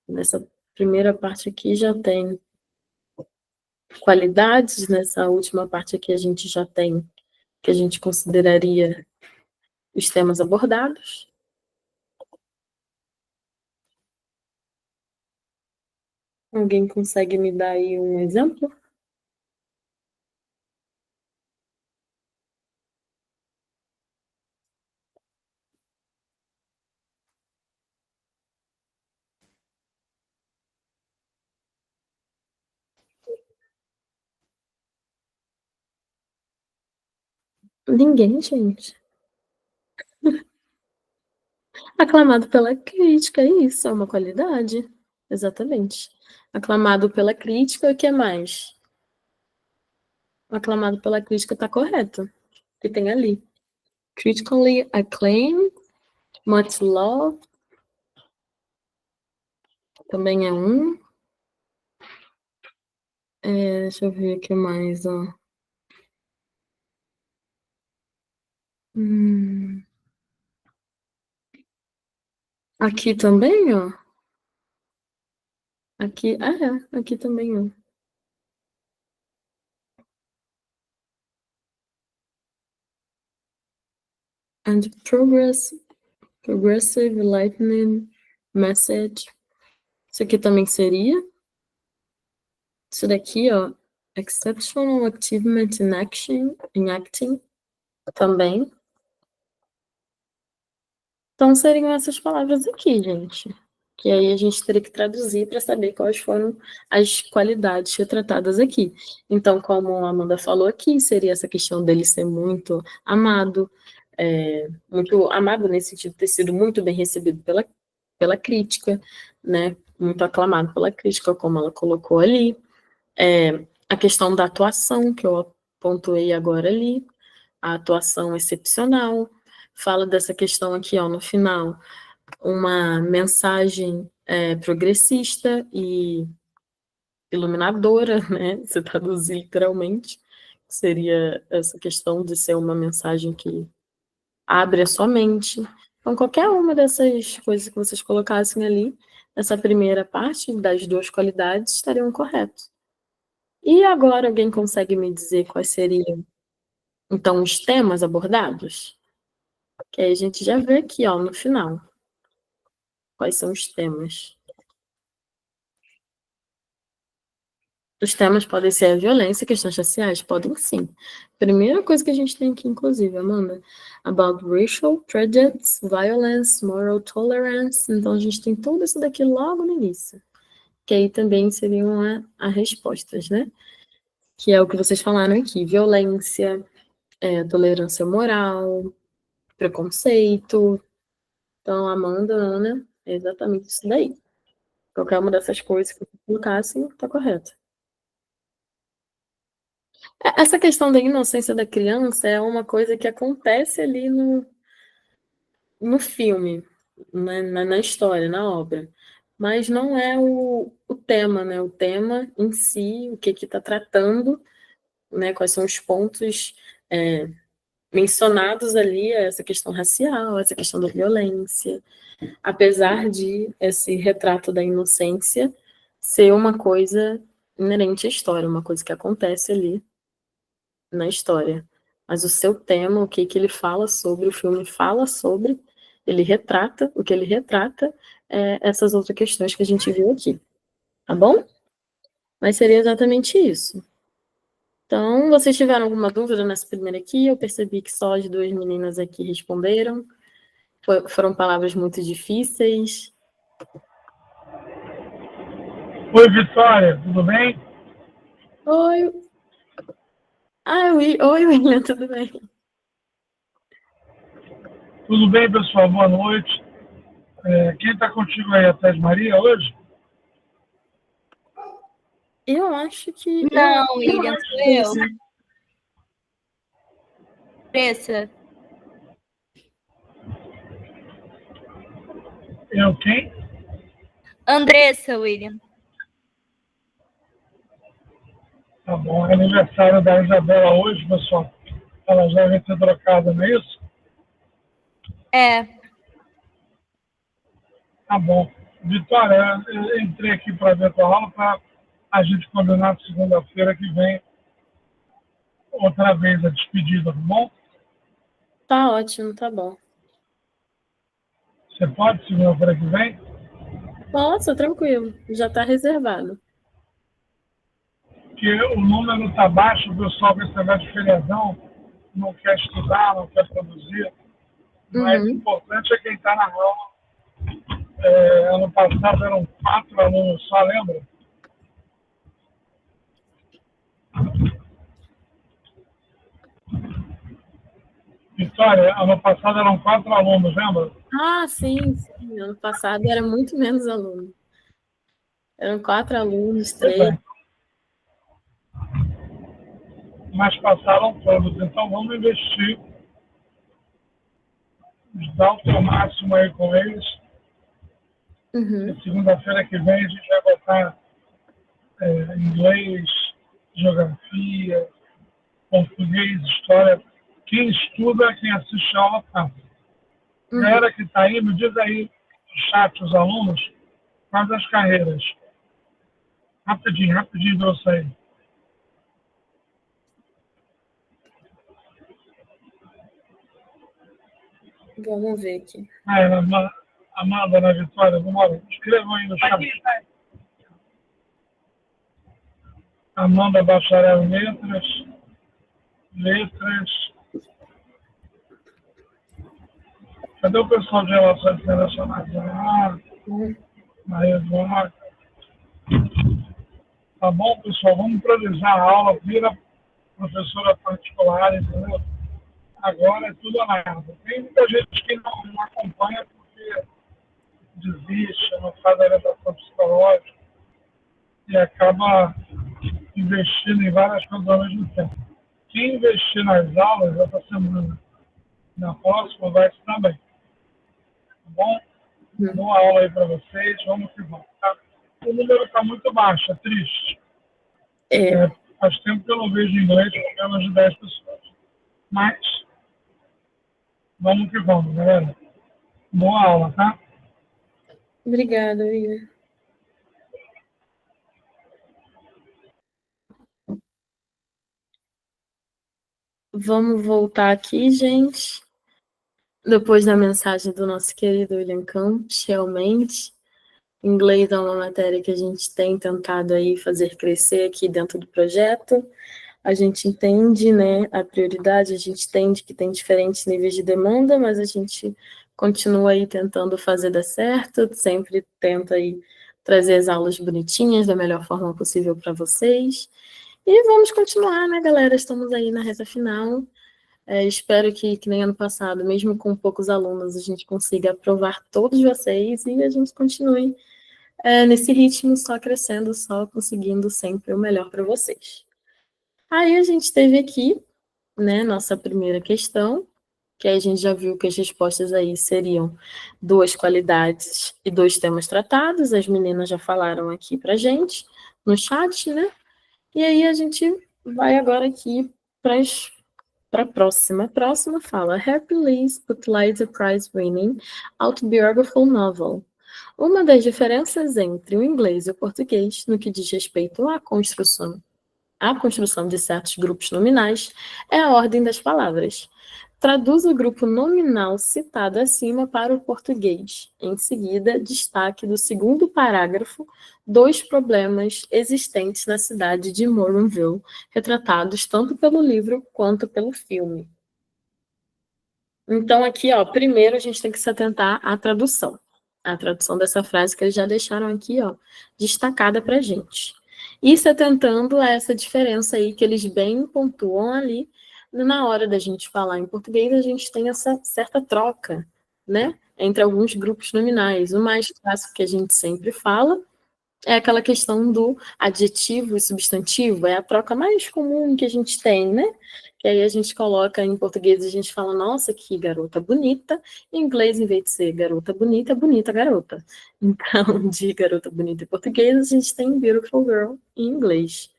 Nessa primeira parte aqui já tem qualidades, nessa última parte aqui a gente já tem que a gente consideraria os temas abordados. Alguém consegue me dar aí um exemplo? Ninguém, gente. Aclamado pela crítica, isso é uma qualidade. Exatamente. Aclamado pela crítica, o que mais? Aclamado pela crítica está correto. Que tem ali. Critically acclaimed, much love, também é um. Deixa eu ver o que mais, ó. Aqui também, ó. Aqui, aqui também, ó. And progressive lightning message. Isso aqui também seria. Isso daqui, ó. Exceptional achievement in acting. Também. Então seriam essas palavras aqui, gente. Que aí a gente teria que traduzir para saber quais foram as qualidades retratadas aqui. Então, como a Amanda falou aqui, seria essa questão dele ser muito amado nesse sentido de ter sido muito bem recebido pela crítica, né? Muito aclamado pela crítica, como ela colocou ali. A questão da atuação, que eu pontuei agora ali, a atuação excepcional. Fala dessa questão aqui, ó, no final, uma mensagem progressista e iluminadora, né? Se traduzir literalmente, seria essa questão de ser uma mensagem que abre a sua mente. Então, qualquer uma dessas coisas que vocês colocassem ali, nessa primeira parte das duas qualidades, estariam corretos. E agora alguém consegue me dizer quais seriam, então, os temas abordados? Que aí a gente já vê aqui, ó, no final. Quais são os temas? Os temas podem ser a violência, questões raciais? Podem sim. Primeira coisa que a gente tem aqui, inclusive, Amanda, about racial prejudice, violence, moral tolerance. Então, a gente tem tudo isso daqui logo no início. Que aí também seriam as respostas, né? Que é o que vocês falaram aqui. Violência, tolerância moral, preconceito. Então, Amanda, Ana, é exatamente isso daí. Qualquer uma dessas coisas que vocês colocassem, está correto. Essa questão da inocência da criança é uma coisa que acontece ali no filme. na história, na obra. Mas não é o tema, né? O tema em si, o que está tratando, né? Quais são os pontos mencionados ali, essa questão racial, essa questão da violência, apesar de esse retrato da inocência ser uma coisa inerente à história, uma coisa que acontece ali na história. Mas o seu tema, o que ele fala sobre, o filme fala sobre, ele retrata, o que ele retrata é essas outras questões que a gente viu aqui, tá bom? Mas seria exatamente isso. Então, vocês tiveram alguma dúvida nessa primeira aqui? Eu percebi que só as duas meninas aqui responderam. Foram palavras muito difíceis. Oi, Vitória, tudo bem? Oi. Oi, William, tudo bem? Tudo bem, pessoal? Boa noite. Quem está contigo aí, a Thais Maria, hoje? Eu acho que... Não, William, sou eu. Andressa. Eu quem? Andressa, William. Tá bom, é aniversário da Isabela hoje, pessoal. Elas devem ter trocado, não é isso? É. Tá bom. Vitória, eu entrei aqui para ver a tua aula para a gente combinar segunda-feira que vem outra vez a despedida, tá bom? Tá ótimo, tá bom. Você pode segunda-feira que vem? Nossa, tranquilo, já tá reservado. Porque o número está baixo, o pessoal com esse negócio de feriadão não quer estudar, não quer produzir. Mas o importante é quem está na aula. Ano passado eram 4 alunos só, lembra? Vitória, ano passado eram 4 alunos, lembra? Ah, sim. Ano passado era muito menos aluno. Eram 4 alunos, 3. Mas passaram todos. Então vamos investir, dar o seu máximo aí com eles. E segunda-feira que vem a gente vai botar inglês, geografia, português, história. Quem estuda, quem assiste a aula, tá. Galera que está aí, me diz aí no chat os alunos, quais as carreiras. Rapidinho para eu sair. Vamos ver aqui. Amanda, Ana Vitória, vamos lá. Escrevam aí no chat. Amanda, bacharel em letras. Cadê o pessoal de relações internacionais? Maria Joana. Tá bom, pessoal? Vamos priorizar a aula, vira professora particular, entendeu? Agora é tudo ou nada. Tem muita gente que não acompanha porque desiste, não faz orientação psicológica e acaba investindo em várias coisas ao mesmo tempo. Quem investir nas aulas essa semana, na próxima, vai se dar bem. Tá bom? Boa aula aí para vocês, vamos que vamos. Tá? O número está muito baixo, é triste. Faz tempo que eu não vejo inglês com menos de 10 pessoas. Mas, vamos que vamos, galera. Boa aula, tá? Obrigada, William. Vamos voltar aqui, gente. Depois da mensagem do nosso querido William Campos, realmente, inglês é uma matéria que a gente tem tentado aí fazer crescer aqui dentro do projeto. A gente entende, né, a prioridade, a gente entende que tem diferentes níveis de demanda, mas a gente continua aí tentando fazer dar certo, sempre tenta aí trazer as aulas bonitinhas da melhor forma possível para vocês. E vamos continuar, né, galera? Estamos aí na reta final. Espero que nem ano passado, mesmo com poucos alunos, a gente consiga aprovar todos vocês e a gente continue nesse ritmo, só crescendo, só conseguindo sempre o melhor para vocês. Aí a gente teve aqui, né, nossa primeira questão, que aí a gente já viu que as respostas aí seriam 2 qualidades e 2 temas tratados. As meninas já falaram aqui pra gente no chat, né? E aí a gente vai agora aqui para a próxima. A próxima fala Hercules Putlides Prize-winning autobiographical novel. Uma das diferenças entre o inglês e o português no que diz respeito à construção de certos grupos nominais é a ordem das palavras. Traduz o grupo nominal citado acima para o português. Em seguida, destaque do segundo parágrafo 2 problemas existentes na cidade de Moronville, retratados tanto pelo livro quanto pelo filme. Então, aqui, ó, primeiro a gente tem que se atentar à tradução. A tradução dessa frase que eles já deixaram aqui, ó, destacada para a gente. E se atentando a essa diferença aí que eles bem pontuam ali, na hora da gente falar em português, a gente tem essa certa troca, né, entre alguns grupos nominais. O mais clássico que a gente sempre fala é aquela questão do adjetivo e substantivo, é a troca mais comum que a gente tem, né? Que aí a gente coloca em português, a gente fala, nossa, que garota bonita. Em inglês, em vez de ser garota bonita, é bonita garota. Então, de garota bonita em português, a gente tem beautiful girl em inglês,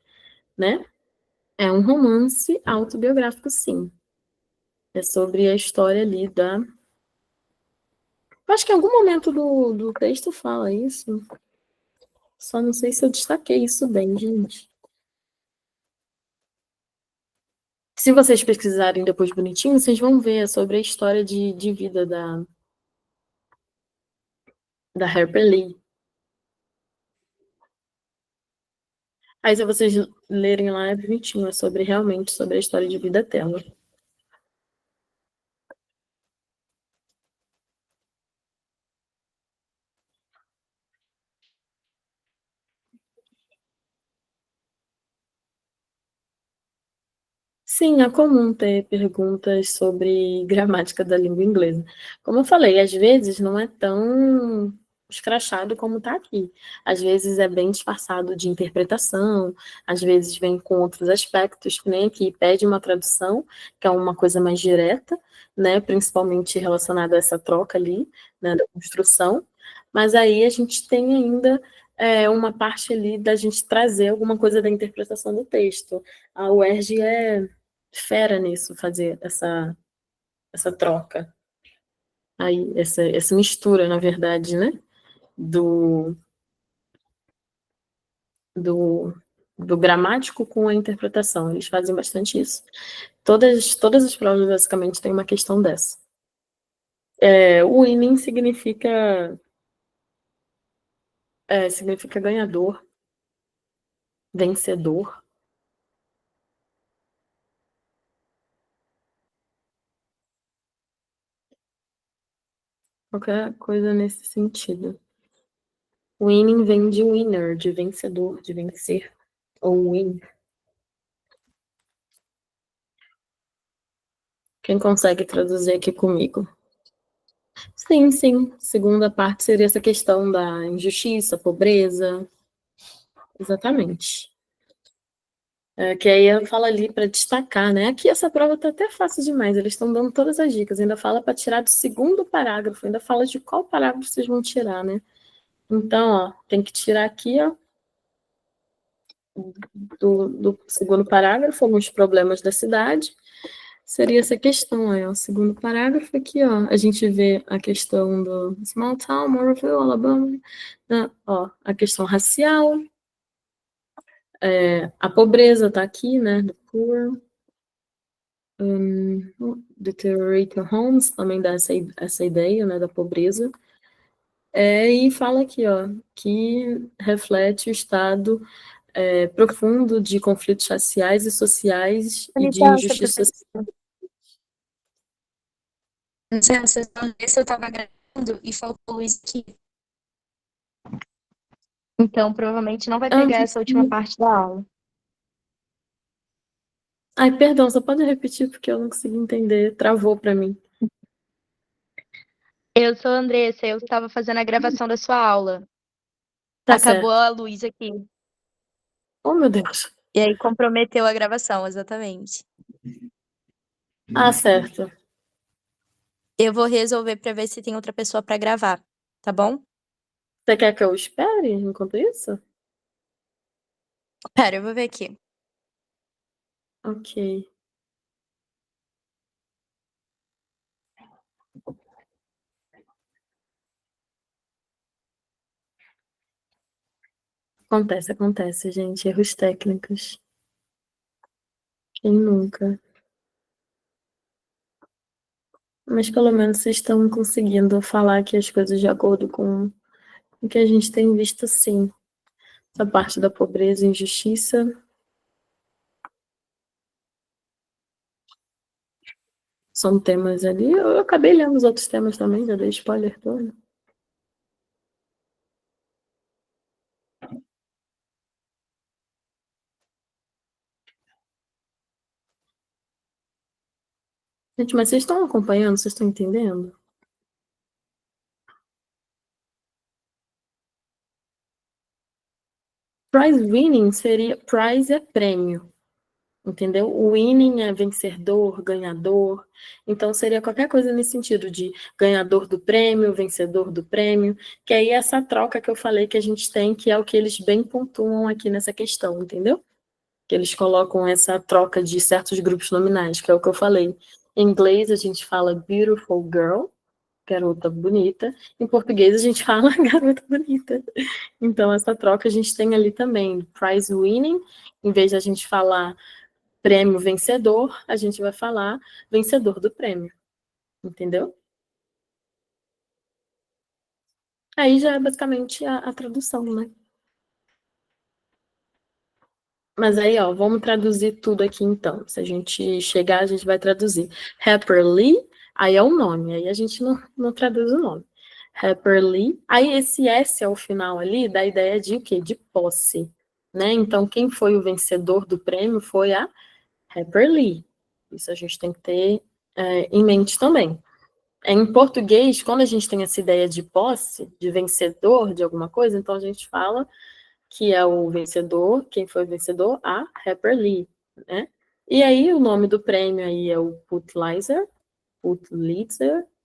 né? É um romance autobiográfico, sim. É sobre a história ali da... Acho que em algum momento do texto fala isso. Só não sei se eu destaquei isso bem, gente. Se vocês pesquisarem depois bonitinho, vocês vão ver sobre a história de vida da Harper Lee. Aí, se vocês lerem lá, é bonitinho, é sobre realmente sobre a história de vida dela. Sim, é comum ter perguntas sobre gramática da língua inglesa. Como eu falei, às vezes não é tão escrachado como está aqui. Às vezes é bem disfarçado de interpretação, às vezes vem com outros aspectos, que nem aqui pede uma tradução, que é uma coisa mais direta, né, principalmente relacionada a essa troca ali, né, da construção. Mas aí a gente tem ainda uma parte ali da gente trazer alguma coisa da interpretação do texto. A UERJ é fera nisso, fazer essa troca. Aí, essa mistura, na verdade, né? Do, do, do gramático com a interpretação. Eles fazem bastante isso. Todas as provas, basicamente, têm uma questão dessa. Winning significa ganhador, vencedor. Qualquer coisa nesse sentido. Winning vem de winner, de vencedor, de vencer. Ou win. Quem consegue traduzir aqui comigo? Sim, sim. Segunda parte seria essa questão da injustiça, pobreza. Exatamente. Que aí ela fala ali para destacar, né? Aqui essa prova tá até fácil demais, eles estão dando todas as dicas, ainda fala para tirar do segundo parágrafo, ainda fala de qual parágrafo vocês vão tirar, né? Então, ó, tem que tirar aqui, ó, do segundo parágrafo, alguns problemas da cidade. Seria essa questão aí, ó. O segundo parágrafo aqui, ó. A gente vê a questão do small town, Moorville, Alabama, né? Ó, a questão racial, a pobreza tá aqui, né? The poor. Deteriorating homes também dá essa ideia, né, da pobreza. E fala aqui, ó, que reflete o estado profundo de conflitos raciais e sociais e de injustiças. Licença, esse eu estava gravando e faltou o Luiz aqui. Então, provavelmente não vai pegar essa última parte da aula. Ai, perdão, só pode repetir porque eu não consegui entender, travou para mim. Eu sou a Andressa, eu estava fazendo a gravação da sua aula. Tá Acabou certo. a luz aqui. Oh, meu Deus. E aí comprometeu a gravação, exatamente. Ah, certo. Eu vou resolver para ver se tem outra pessoa para gravar, tá bom? Você quer que eu espere enquanto isso? Pera, eu vou ver aqui. Ok. Acontece, gente. Erros técnicos. Quem nunca? Mas pelo menos vocês estão conseguindo falar aqui as coisas de acordo com o que a gente tem visto, sim. Essa parte da pobreza e injustiça. São temas ali. Eu acabei lendo os outros temas também, já dei spoiler todo. Gente, mas vocês estão acompanhando? Vocês estão entendendo? Prize winning seria... Prize é prêmio. Entendeu? O winning é vencedor, ganhador. Então, seria qualquer coisa nesse sentido de ganhador do prêmio, vencedor do prêmio, que aí é essa troca que eu falei que a gente tem, que é o que eles bem pontuam aqui nessa questão, entendeu? Que eles colocam essa troca de certos grupos nominais, que é o que eu falei. Em inglês, a gente fala beautiful girl, garota bonita. Em português, a gente fala garota bonita. Então, essa troca a gente tem ali também. Prize winning, em vez de a gente falar prêmio vencedor, a gente vai falar vencedor do prêmio, entendeu? Aí já é basicamente a tradução, né? Mas aí, ó, vamos traduzir tudo aqui então. Se a gente chegar, a gente vai traduzir. Happily, aí é o nome, aí a gente não traduz o nome. Happily, aí esse S ao final ali dá a ideia de o quê? De posse, né? Então, quem foi o vencedor do prêmio foi a Happily. Isso a gente tem que ter em mente também. Em português, quando a gente tem essa ideia de posse, de vencedor de alguma coisa, então a gente fala que é o vencedor, quem foi o vencedor? A Harper Lee, né? E aí o nome do prêmio aí é o Pulitzer,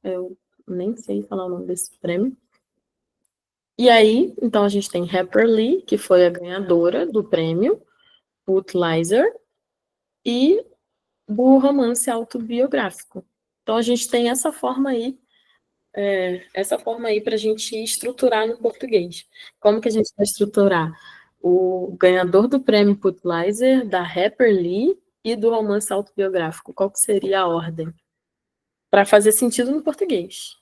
eu nem sei falar o nome desse prêmio. E aí, então a gente tem Harper Lee, que foi a ganhadora do prêmio, Pulitzer, e do romance autobiográfico. Então a gente tem essa forma aí para a gente estruturar no português. Como que a gente vai estruturar? O ganhador do prêmio Pulitzer, da Harper Lee e do romance autobiográfico. Qual que seria a ordem? Para fazer sentido no português.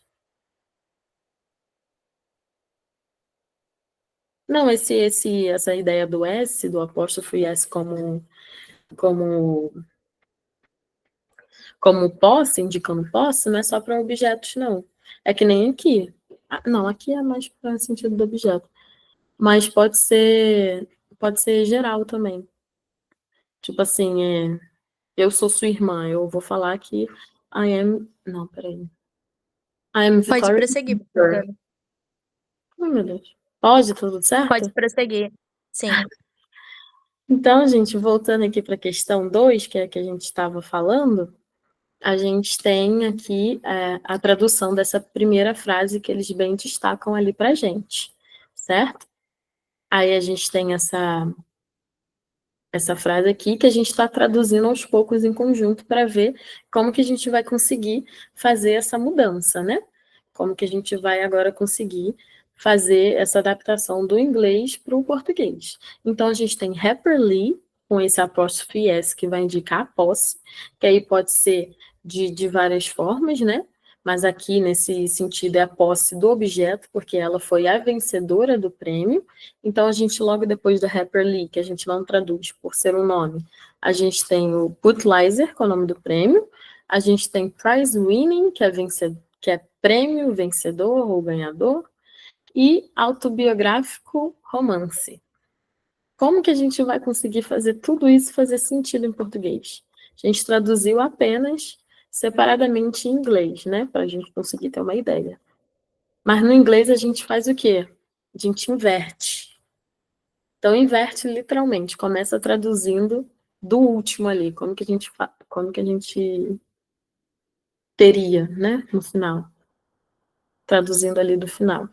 Não, essa ideia do S, do apóstrofo e S como, como posse, indicando posse, não é só para objetos, não. É que nem aqui. Não, aqui é mais para sentido do objeto. Mas pode ser geral também. Tipo assim, eu sou sua irmã, eu vou falar que I am. Não, peraí. I am Pode Victoria. prosseguir, professora. Ai, meu Deus. Pode, tá tudo Pode certo? prosseguir. Sim. Então, gente, voltando aqui para a questão 2, que é a que a gente estava falando, a gente tem aqui a tradução dessa primeira frase que eles bem destacam ali para a gente, certo? Aí a gente tem essa frase aqui que a gente está traduzindo aos poucos em conjunto para ver como que a gente vai conseguir fazer essa mudança, né? Como que a gente vai agora conseguir fazer essa adaptação do inglês para o português. Então, a gente tem happily, com esse apóstrofe S, que vai indicar a posse, que aí pode ser de várias formas, né? Mas aqui, nesse sentido, é a posse do objeto, porque ela foi a vencedora do prêmio. Então, a gente, logo depois do Happily, que a gente não traduz por ser um nome, a gente tem o Pulitzer, que é o nome do prêmio, a gente tem Prize Winning, que é prêmio, vencedor ou ganhador, e autobiográfico romance. Como que a gente vai conseguir fazer tudo isso fazer sentido em português? A gente traduziu apenas separadamente em inglês, né? Para a gente conseguir ter uma ideia. Mas no inglês a gente faz o quê? A gente inverte. Então, inverte literalmente, começa traduzindo do último ali, como que a gente teria, né, no final. Traduzindo ali do final.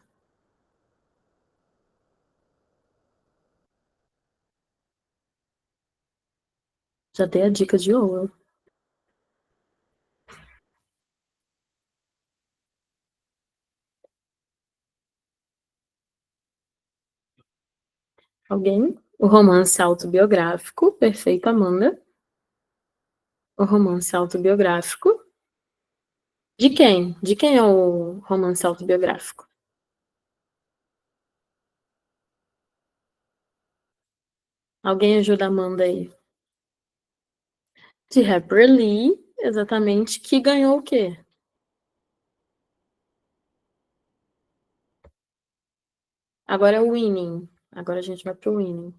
Já dei a dica de ouro. Alguém? O romance autobiográfico, perfeito, Amanda. O romance autobiográfico. De quem? De quem é o romance autobiográfico? Alguém ajuda a Amanda aí. De Harper Lee, exatamente, que ganhou o quê? Agora é o Winning. Agora a gente vai pro Winning.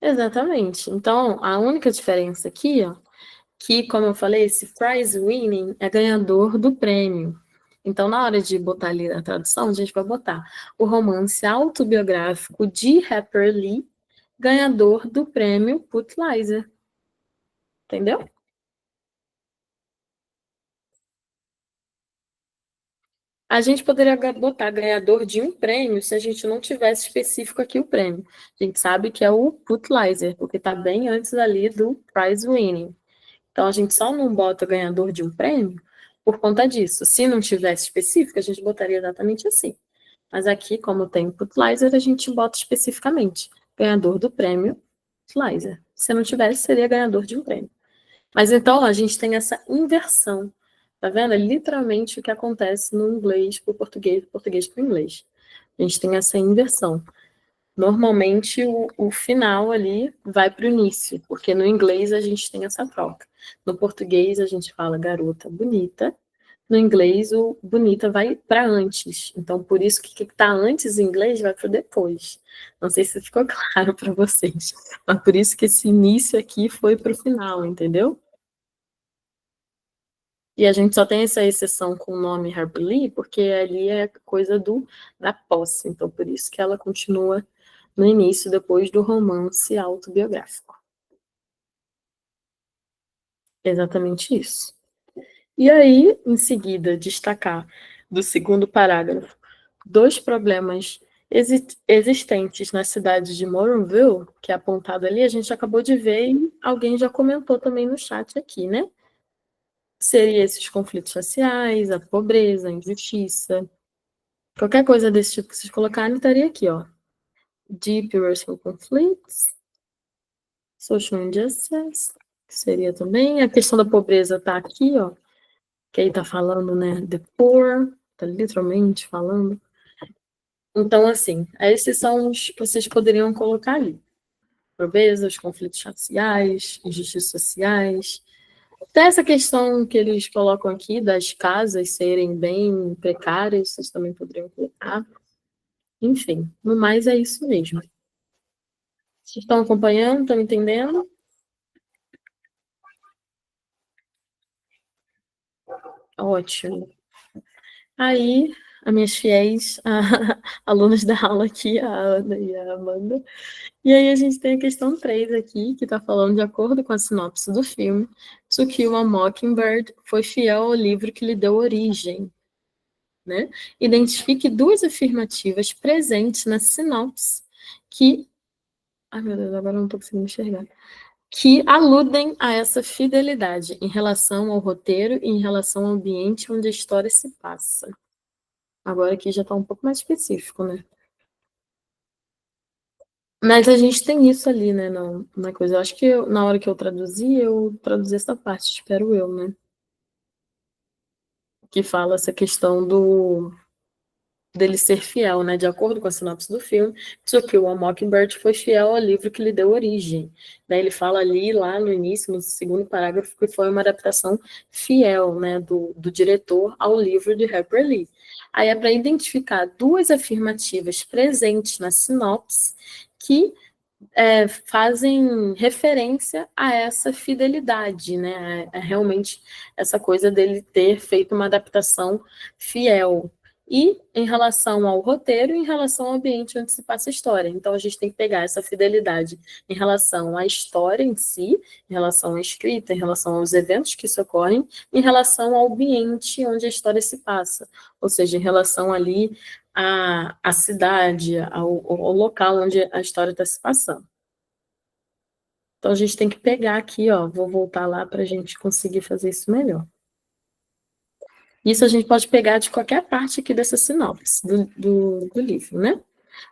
Exatamente. Então, a única diferença aqui, ó, que, como eu falei, esse prize winning é ganhador do prêmio. Então, na hora de botar ali a tradução, a gente vai botar o romance autobiográfico de Harper Lee, ganhador do prêmio Pulitzer. Entendeu? A gente poderia botar ganhador de um prêmio se a gente não tivesse específico aqui o prêmio. A gente sabe que é o Pulitzer, porque está bem antes ali do prize winning. Então, a gente só não bota ganhador de um prêmio por conta disso. Se não tivesse específico, a gente botaria exatamente assim. Mas aqui, como tem Pulitzer, a gente bota especificamente ganhador do prêmio Pulitzer. Se não tivesse, seria ganhador de um prêmio. Mas então, a gente tem essa inversão. Tá vendo? É literalmente o que acontece no inglês para o português, do português para o inglês. A gente tem essa inversão. Normalmente, o final ali vai para o início, porque no inglês a gente tem essa troca. No português, a gente fala garota bonita. No inglês, o bonita vai para antes. Então, por isso que está antes em inglês vai para o depois. Não sei se ficou claro para vocês. Mas por isso que esse início aqui foi para o final, entendeu? E a gente só tem essa exceção com o nome Harper Lee, porque ali é coisa da posse. Então, por isso que ela continua no início, depois do romance autobiográfico. Exatamente isso. E aí, em seguida, destacar do segundo parágrafo dois problemas existentes na cidade de Moronville, que é apontado ali, a gente acabou de ver e alguém já comentou também no chat aqui, né? Seria esses conflitos sociais, a pobreza, a injustiça. Qualquer coisa desse tipo que vocês colocarem, estaria aqui, ó. Deep racial conflicts, social injustice, que seria também. A questão da pobreza está aqui, ó. Que aí tá falando, né? The poor, tá literalmente falando. Então, assim, esses são os que vocês poderiam colocar ali. Pobreza, os conflitos raciais, injustiças sociais. Até essa questão que eles colocam aqui das casas serem bem precárias, vocês também poderiam colocar. Enfim, no mais é isso mesmo. Vocês estão acompanhando? Estão entendendo? Ótimo. Aí, as minhas fiéis alunas da aula aqui, a Ana e a Amanda. E aí a gente tem a questão 3 aqui, que está falando de acordo com a sinopse do filme, To Kill a Mockingbird foi fiel ao livro que lhe deu origem. Né? Identifique duas afirmativas presentes na sinopse que... Ai, meu Deus, agora eu não estou conseguindo enxergar. Que aludem a essa fidelidade em relação ao roteiro e em relação ao ambiente onde a história se passa. Agora aqui já está um pouco mais específico, né? Mas a gente tem isso ali, né, na coisa. Eu acho que na hora que eu traduzi essa parte, espero eu, né? Que fala essa questão dele ser fiel, né? De acordo com a sinopse do filme, To Kill a Mockingbird foi fiel ao livro que lhe deu origem. Né? Ele fala ali, lá no início, no segundo parágrafo, que foi uma adaptação fiel, né, do diretor ao livro de Harper Lee. Aí é para identificar duas afirmativas presentes na sinopse que fazem referência a essa fidelidade, né? É realmente essa coisa dele ter feito uma adaptação fiel. e em relação ao roteiro e em relação ao ambiente onde se passa a história. Então, a gente tem que pegar essa fidelidade em relação à história em si, em relação à escrita, em relação aos eventos que se ocorrem, em relação ao ambiente onde a história se passa, ou seja, em relação ali à cidade, ao local onde a história está se passando. Então, a gente tem que pegar aqui, ó, vou voltar lá para a gente conseguir fazer isso melhor. Isso a gente pode pegar de qualquer parte aqui dessa sinopse do livro, né?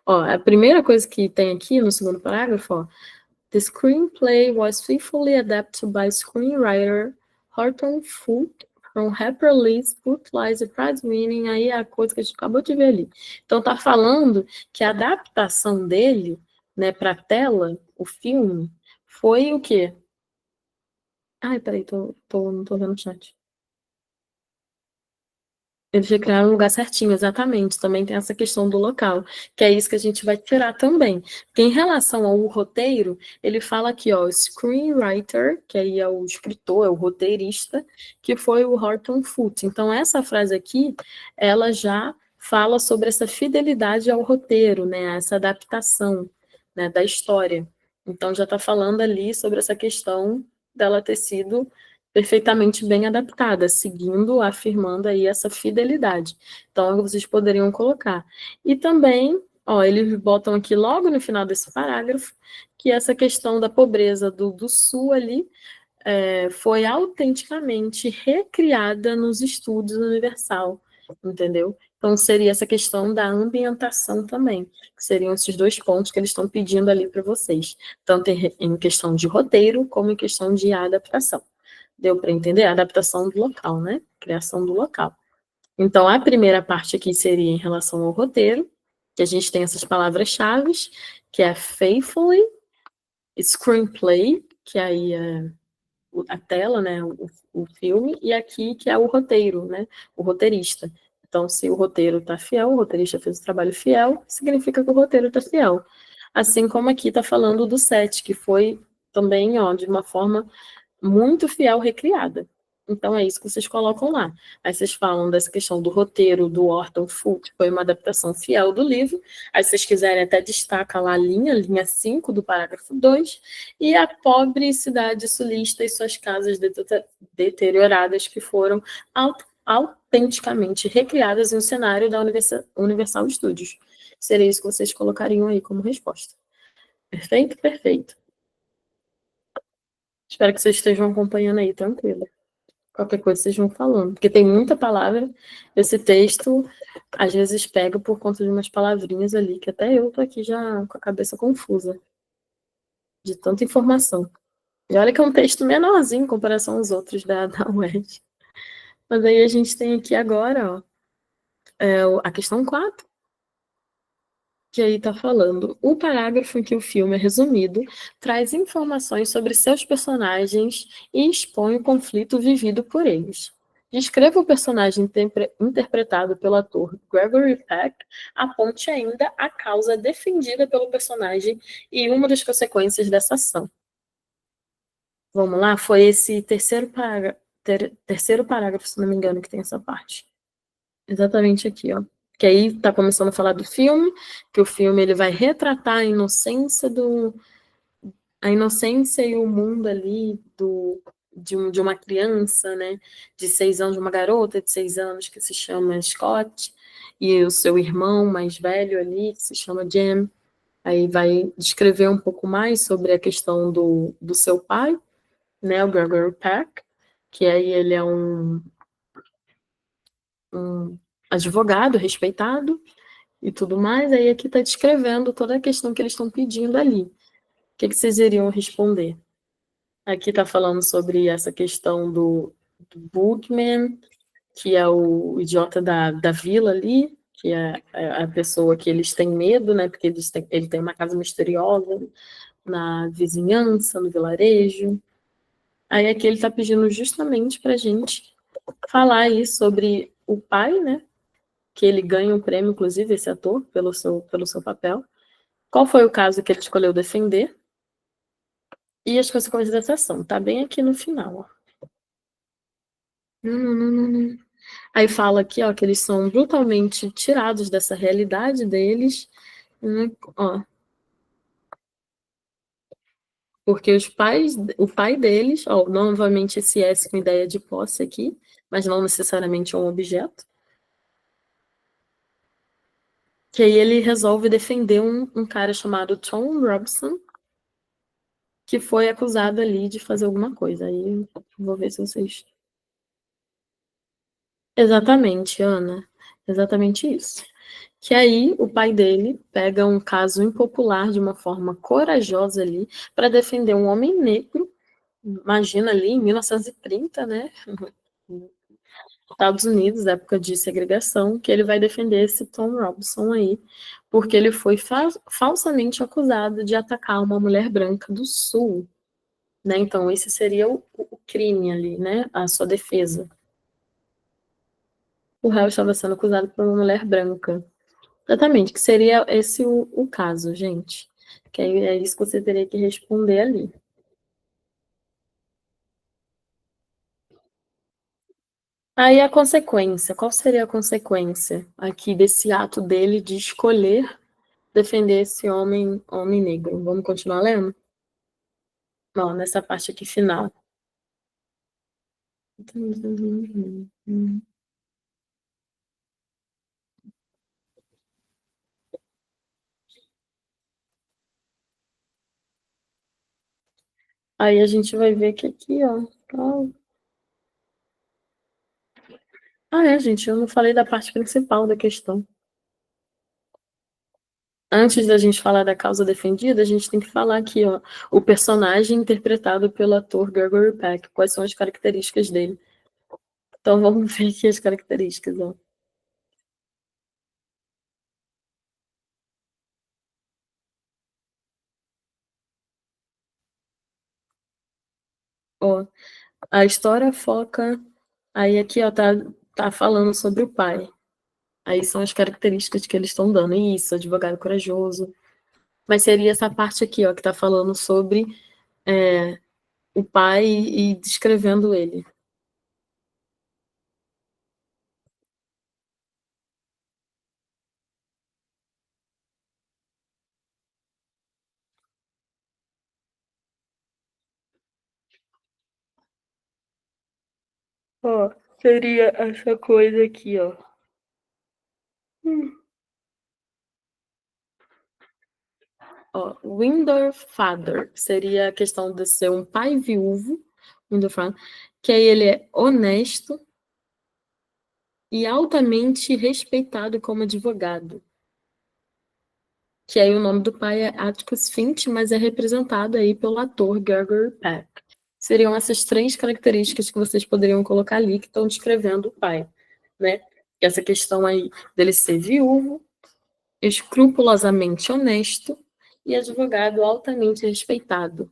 Ó, a primeira coisa que tem aqui no segundo parágrafo, ó, the screenplay was faithfully adapted by screenwriter Horton Foote from Harper Lee's Pulitzer Prize-winning, aí é a coisa que a gente acabou de ver ali. Então tá falando que a adaptação dele, né, para tela, o filme, foi o quê? Ai, peraí, não tô vendo o chat. Eles recriaram um lugar certinho, exatamente. Também tem essa questão do local, que é isso que a gente vai tirar também. Porque em relação ao roteiro, ele fala aqui, ó, screenwriter, que aí é o escritor, é o roteirista, que foi o Horton Foote. Então, essa frase aqui, ela já fala sobre essa fidelidade ao roteiro, né, essa adaptação, né, da história. Então, já está falando ali sobre essa questão dela ter sido perfeitamente bem adaptada, seguindo, afirmando aí essa fidelidade. Então, vocês poderiam colocar. E também, ó, eles botam aqui logo no final desse parágrafo, que essa questão da pobreza do Sul ali foi autenticamente recriada nos estúdios Universal, entendeu? Então, seria essa questão da ambientação também, que seriam esses dois pontos que eles estão pedindo ali para vocês, tanto em questão de roteiro, como em questão de adaptação. Deu para entender? A adaptação do local, né? Criação do local. Então, a primeira parte aqui seria em relação ao roteiro, que a gente tem essas palavras-chave, que é faithfully, screenplay, que aí é a tela, né? O filme, e aqui que é o roteiro, né? O roteirista. Então, se o roteiro está fiel, o roteirista fez o trabalho fiel, significa que o roteiro está fiel. Assim como aqui está falando do set, que foi também, ó, de uma forma muito fiel recriada. Então é isso que vocês colocam lá. Aí vocês falam dessa questão do roteiro do Horton Foote, que foi uma adaptação fiel do livro. Aí se vocês quiserem até destaca lá a linha 5 do parágrafo 2, e a pobre cidade sulista e suas casas deterioradas que foram autenticamente recriadas em um cenário da Universal Studios. Seria isso que vocês colocariam aí como resposta. Perfeito? Perfeito. Espero que vocês estejam acompanhando aí, tranquilo. Qualquer coisa vocês vão falando. Porque tem muita palavra. Esse texto, às vezes, pega por conta de umas palavrinhas ali, que até eu tô aqui já com a cabeça confusa. De tanta informação. E olha que é um texto menorzinho em comparação aos outros da UERJ. Mas aí a gente tem aqui agora, ó, a questão 4. Que aí está falando, o parágrafo em que o filme é resumido traz informações sobre seus personagens e expõe o conflito vivido por eles. Descreva o personagem interpretado pelo ator Gregory Peck, aponte ainda a causa defendida pelo personagem e uma das consequências dessa ação. Vamos lá? Foi esse terceiro parágrafo, se não me engano, que tem essa parte. Exatamente aqui, ó. Que aí está começando a falar do filme, que o filme ele vai retratar a inocência e o mundo ali de uma criança, né, de 6 anos, de uma garota de 6 anos que se chama Scott, e o seu irmão mais velho ali, que se chama Jem. Aí vai descrever um pouco mais sobre a questão do seu pai, né, o Gregory Peck, que aí ele é um advogado respeitado, e tudo mais, aí aqui está descrevendo toda a questão que eles estão pedindo ali. O que vocês iriam responder? Aqui está falando sobre essa questão do Boogman, que é o idiota da vila ali, que é a pessoa que eles têm medo, né? Porque ele tem uma casa misteriosa na vizinhança, no vilarejo. Aí aqui ele está pedindo justamente para a gente falar aí sobre o pai, né? Que ele ganha um prêmio, inclusive, esse ator, pelo seu papel. Qual foi o caso que ele escolheu defender? E as consequências dessa ação. Tá bem aqui no final, ó. Não. Aí fala aqui, ó, que eles são brutalmente tirados dessa realidade deles, né? Ó, porque o pai deles, ó, novamente esse S com ideia de posse aqui, mas não necessariamente um objeto, que aí ele resolve defender um cara chamado Tom Robson, que foi acusado ali de fazer alguma coisa. Aí vou ver se vocês. Exatamente, Ana. Exatamente isso. Que aí o pai dele pega um caso impopular de uma forma corajosa ali para defender um homem negro. Imagina ali em 1930, né? Estados Unidos, época de segregação, que ele vai defender esse Tom Robson aí, porque ele foi falsamente acusado de atacar uma mulher branca do Sul, né? Então, esse seria o crime ali, né? A sua defesa. O réu estava sendo acusado por uma mulher branca. Exatamente, que seria esse o caso, gente. Que aí é isso que você teria que responder ali. Aí a consequência, qual seria a consequência aqui desse ato dele de escolher defender esse homem negro? Vamos continuar lendo? Não, nessa parte aqui final. Aí a gente vai ver que aqui, ó. Gente, eu não falei da parte principal da questão. Antes da gente falar da causa defendida, a gente tem que falar aqui, ó, o personagem interpretado pelo ator Gregory Peck, quais são as características dele. Então vamos ver aqui as características, ó. Ó, a história foca, aí aqui, ó, tá falando sobre o pai. Aí são as características que eles estão dando. Isso, advogado corajoso. Mas seria essa parte aqui, ó, que tá falando sobre o pai e descrevendo ele. Ó, seria essa coisa aqui, ó. Ó, Window Father seria a questão de ser um pai viúvo, Window Father, que aí ele é honesto e altamente respeitado como advogado. Que aí o nome do pai é Atticus Finch, mas é representado aí pelo ator Gregory Peck. Seriam essas três características que vocês poderiam colocar ali que estão descrevendo o pai, né? Essa questão aí dele ser viúvo, escrupulosamente honesto e advogado altamente respeitado.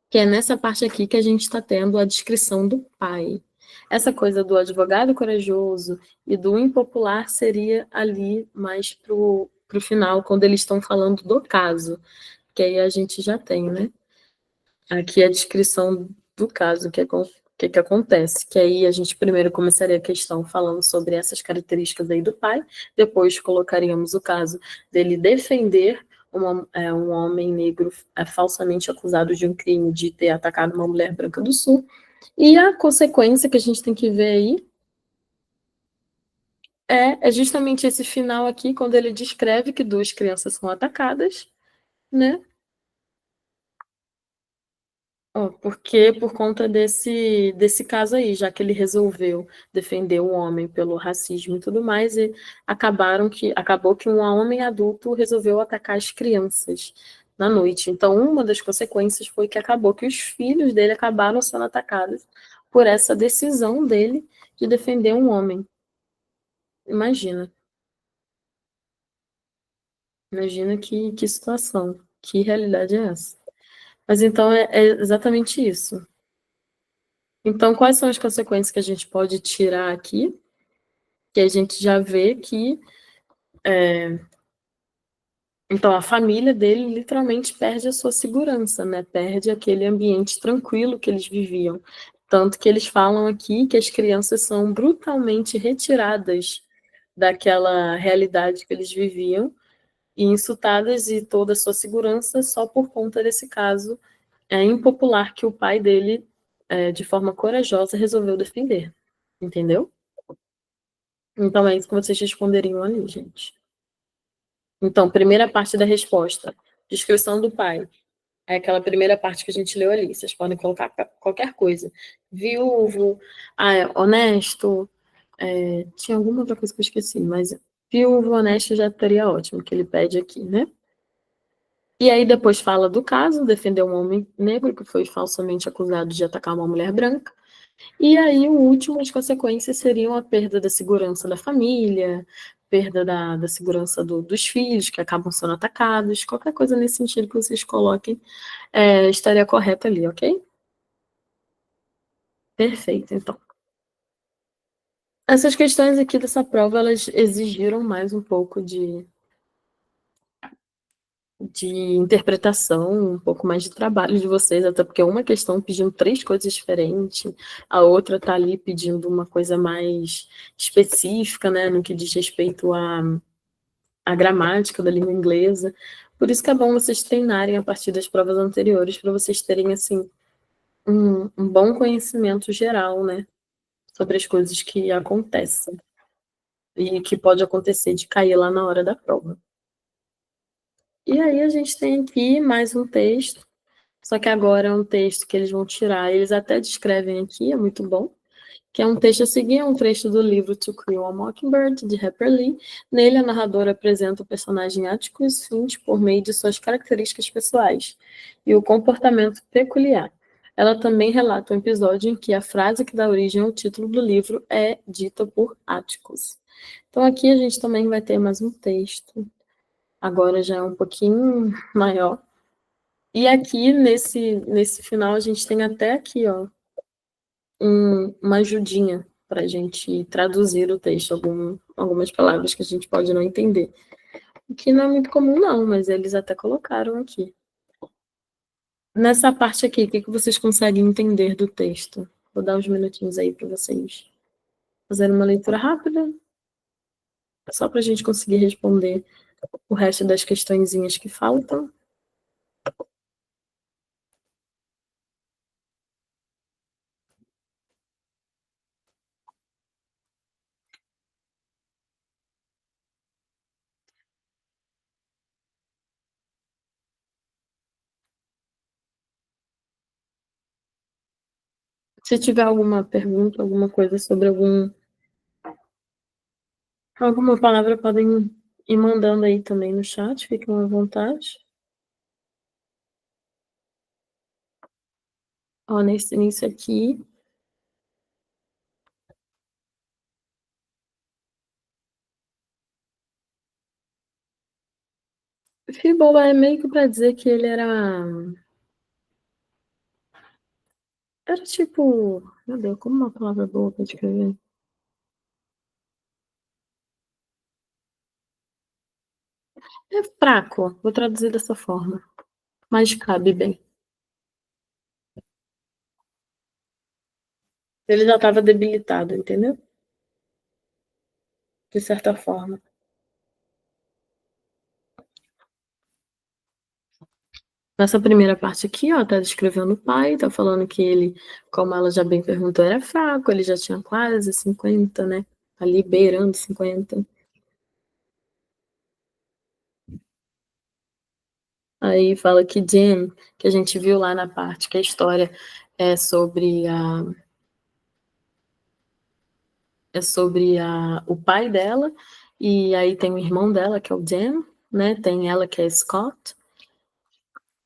Que é nessa parte aqui que a gente está tendo a descrição do pai. Essa coisa do advogado corajoso e do impopular seria ali mais pro final, quando eles estão falando do caso, que aí a gente já tem, né? Aqui a descrição do caso, que acontece, que aí a gente primeiro começaria a questão falando sobre essas características aí do pai, depois colocaríamos o caso dele defender um homem negro falsamente acusado de um crime de ter atacado uma mulher branca do Sul, e a consequência que a gente tem que ver aí é justamente esse final aqui, quando ele descreve que duas crianças são atacadas, né? Ó, porque por conta desse caso aí, já que ele resolveu defender o homem pelo racismo e tudo mais, e acabou que um homem adulto resolveu atacar as crianças na noite. Então, uma das consequências foi que acabou que os filhos dele acabaram sendo atacados por essa decisão dele de defender um homem. Imagina, imagina que situação, que realidade é essa. Mas então é exatamente isso. Então, quais são as consequências que a gente pode tirar aqui? Que a gente já vê que então a família dele literalmente perde a sua segurança, né? Perde aquele ambiente tranquilo que eles viviam. Tanto que eles falam aqui que as crianças são brutalmente retiradas daquela realidade que eles viviam e insultadas e toda a sua segurança só por conta desse caso impopular que o pai dele, de forma corajosa, resolveu defender. Entendeu? Então é isso que vocês responderiam ali, gente. Então, primeira parte da resposta. Descrição do pai. É aquela primeira parte que a gente leu ali. Vocês podem colocar qualquer coisa. Viúvo, honesto. Tinha alguma outra coisa que eu esqueci, mas viúvo, honesto já estaria ótimo, que ele pede aqui, né? E aí depois fala do caso, defendeu um homem negro que foi falsamente acusado de atacar uma mulher branca. E aí, o último, as consequências seriam a perda da segurança da família, perda da segurança dos filhos, que acabam sendo atacados, qualquer coisa nesse sentido que vocês coloquem, estaria correto ali, ok? Perfeito, então. Essas questões aqui dessa prova, elas exigiram mais um pouco de interpretação, um pouco mais de trabalho de vocês, até porque uma questão pedindo 3 coisas diferentes, a outra está ali pedindo uma coisa mais específica, né, no que diz respeito à gramática da língua inglesa. Por isso que é bom vocês treinarem a partir das provas anteriores, para vocês terem, assim, um bom conhecimento geral, né, sobre as coisas que acontecem e que pode acontecer de cair lá na hora da prova. E aí a gente tem aqui mais um texto. Só que agora é um texto que eles vão tirar, eles até descrevem aqui, é muito bom, que é um texto a seguir, é um trecho do livro To Kill a Mockingbird, de Harper Lee. Nele, a narradora apresenta o personagem Atticus Finch por meio de suas características pessoais e o comportamento peculiar. Ela também relata um episódio em que a frase que dá origem ao título do livro é dita por Atticus. Então aqui a gente também vai ter mais um texto, agora já é um pouquinho maior. E aqui, nesse final, a gente tem até aqui, ó, uma ajudinha para a gente traduzir o texto, algumas palavras que a gente pode não entender. O que não é muito comum, não, mas eles até colocaram aqui. Nessa parte aqui, o que vocês conseguem entender do texto? Vou dar uns minutinhos aí para vocês fazerem uma leitura rápida, só para a gente conseguir responder o resto das questõezinhas que faltam. Se tiver alguma pergunta, alguma coisa sobre alguma palavra, podem ir mandando aí também no chat, fiquem à vontade. Ó, nesse início aqui, Fibble é meio que para dizer que ele era tipo, meu Deus, como uma palavra boa para descrever? É fraco, vou traduzir dessa forma, mas cabe bem. Ele já estava debilitado, entendeu? De certa forma. Nessa primeira parte aqui, ó, tá descrevendo o pai, tá falando que ele, como ela já bem perguntou, era fraco, ele já tinha quase 50, né? Ali beirando 50. Aí fala que Jen, que a gente viu lá na parte que a história é sobre o pai dela, e aí tem o irmão dela, que é o Jen, né? Tem ela, que é Scott.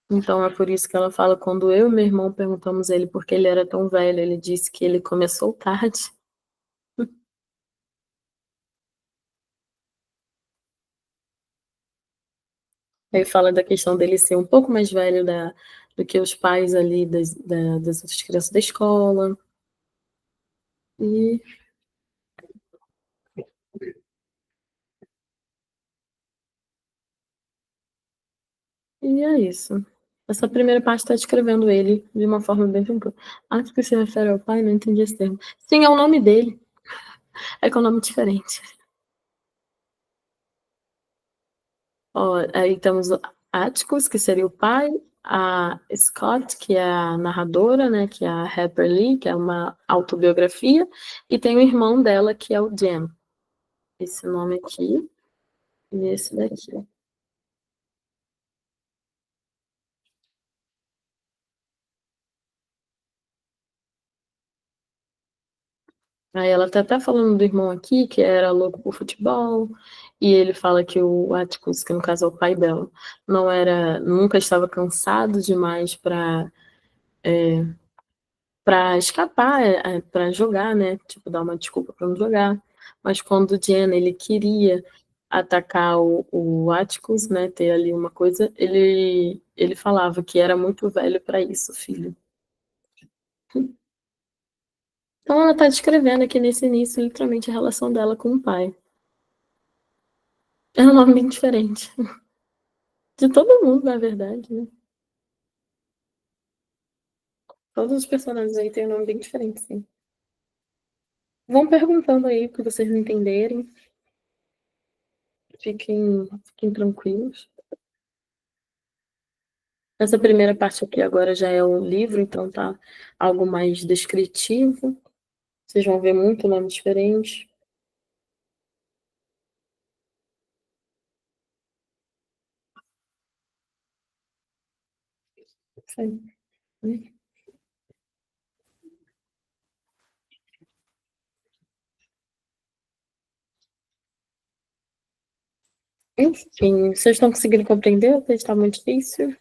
Então é por isso que ela fala, quando eu e meu irmão perguntamos a ele por que ele era tão velho, ele disse que ele começou tarde. Aí fala da questão dele ser um pouco mais velho do que os pais ali das outras crianças da escola. E, e é isso. Essa primeira parte está descrevendo ele de uma forma bem tranquila. Acho que se refere ao pai, não entendi esse termo. Sim, é o nome dele. É que é um nome diferente. Ó, aí temos o Atticus, que seria o pai, a Scott, que é a narradora, né, que é a Harper Lee, que é uma autobiografia, e tem o irmão dela, que é o Jem. Esse nome aqui e esse daqui. Aí ela tá até falando do irmão aqui, que era louco por futebol, e ele fala que o Atticus, que no caso é o pai dela, nunca estava cansado demais para escapar, para jogar, né? Tipo, dar uma desculpa para não jogar. Mas quando o Jen, ele queria atacar o Atticus, né? Ter ali uma coisa, ele falava que era muito velho para isso, filho. Então ela tá descrevendo aqui nesse início, literalmente, a relação dela com o pai. É um nome bem diferente. De todo mundo, na verdade, né? Todos os personagens aí têm um nome bem diferente, sim. Vão perguntando aí o que vocês não entenderem. Fiquem tranquilos. Essa primeira parte aqui agora já é o livro, então tá algo mais descritivo. Vocês vão ver muito nome diferente. Isso aí. Enfim, vocês estão conseguindo compreender? Ou está muito difícil?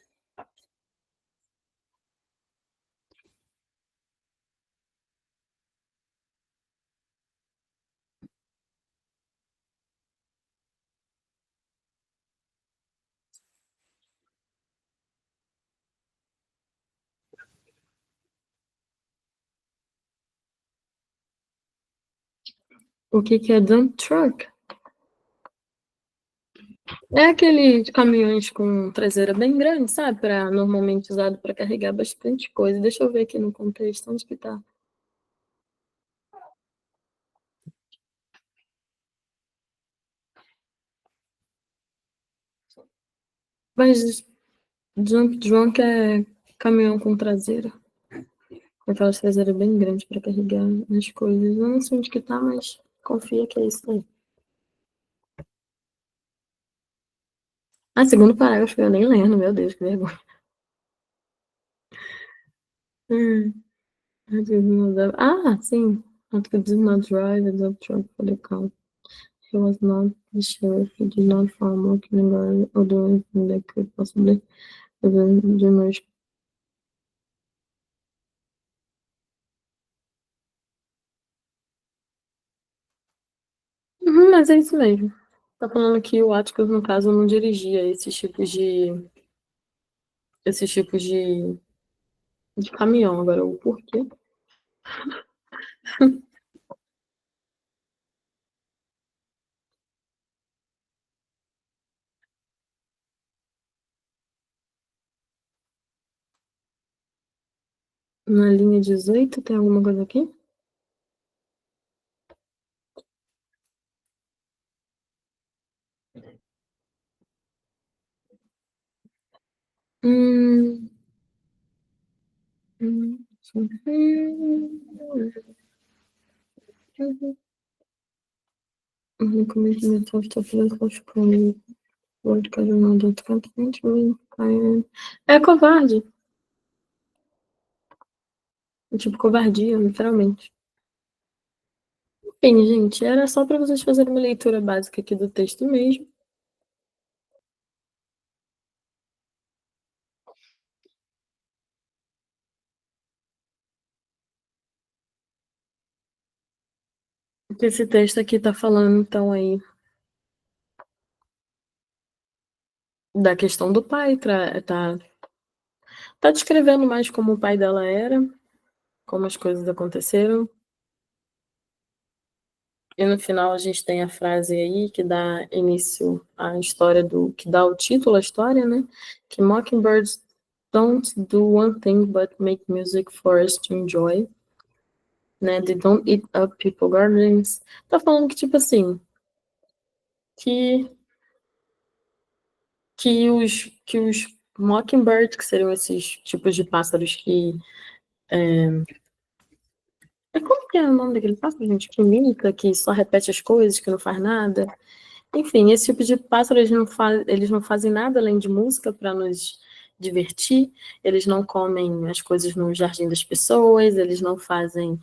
O que é dump truck? É aquele de caminhões com traseira bem grande, sabe? Normalmente usado para carregar bastante coisa. Deixa eu ver aqui no contexto onde que tá. Mas dump truck é caminhão com traseira. Com aquelas traseiras bem grandes para carregar as coisas. Eu não sei onde que tá, mas confia que é isso aí. Ah, segundo parágrafo, eu nem lendo, meu Deus, que vergonha. Ah, sim. Article did not drive a dump truck for the count. He was not the sheriff. He did not farm working in the or do anything that could possibly prevent the merge. Mas é isso mesmo. Tá falando que o Atticus, no caso, não dirigia esses tipos de caminhão. Agora, o porquê? Na linha 18, tem alguma coisa aqui? Hum, hum, no commitment of the political word não é covarde. Tipo, covardia, literalmente. Enfim, gente, era só para vocês fazerem uma leitura básica aqui do texto mesmo. Esse texto aqui tá falando, então, aí da questão do pai, tá descrevendo mais como o pai dela era, como as coisas aconteceram. E no final a gente tem a frase aí que dá início à história que dá o título à história, né? Que Mockingbirds don't do one thing but make music for us to enjoy. Né? They don't eat up people gardens. Tá falando que, tipo assim, que os mockingbird, que seriam esses tipos de pássaros que... Como que é o nome daquele pássaro, gente? Que imita, que só repete as coisas, que não faz nada. Enfim, esse tipo de pássaro, eles não fazem nada além de música para nos divertir, eles não comem as coisas no jardim das pessoas, eles não fazem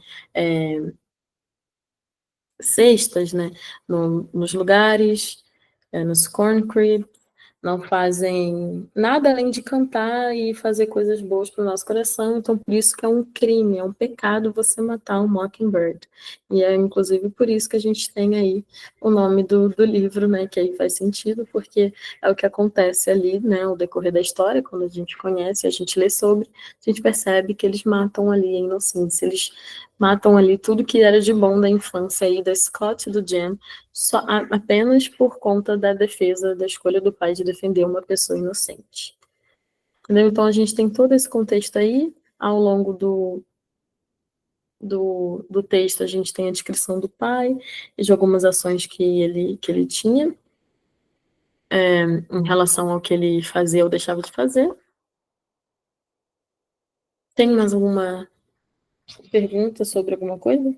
cestas, né, nos lugares, nos corn crib, não fazem nada além de cantar e fazer coisas boas para o nosso coração, então por isso que é um crime, é um pecado você matar um mockingbird. E é inclusive por isso que a gente tem aí o nome do livro, né, que aí faz sentido, porque é o que acontece ali, né, ao decorrer da história, quando a gente conhece, a gente lê sobre, a gente percebe que eles matam ali a inocência, eles matam ali tudo que era de bom da infância aí da Scott e do Jen, apenas por conta da defesa, da escolha do pai de defender uma pessoa inocente. Entendeu? Então a gente tem todo esse contexto aí, ao longo do texto a gente tem a descrição do pai e de algumas ações que ele tinha em relação ao que ele fazia ou deixava de fazer. Tem mais alguma pergunta sobre alguma coisa?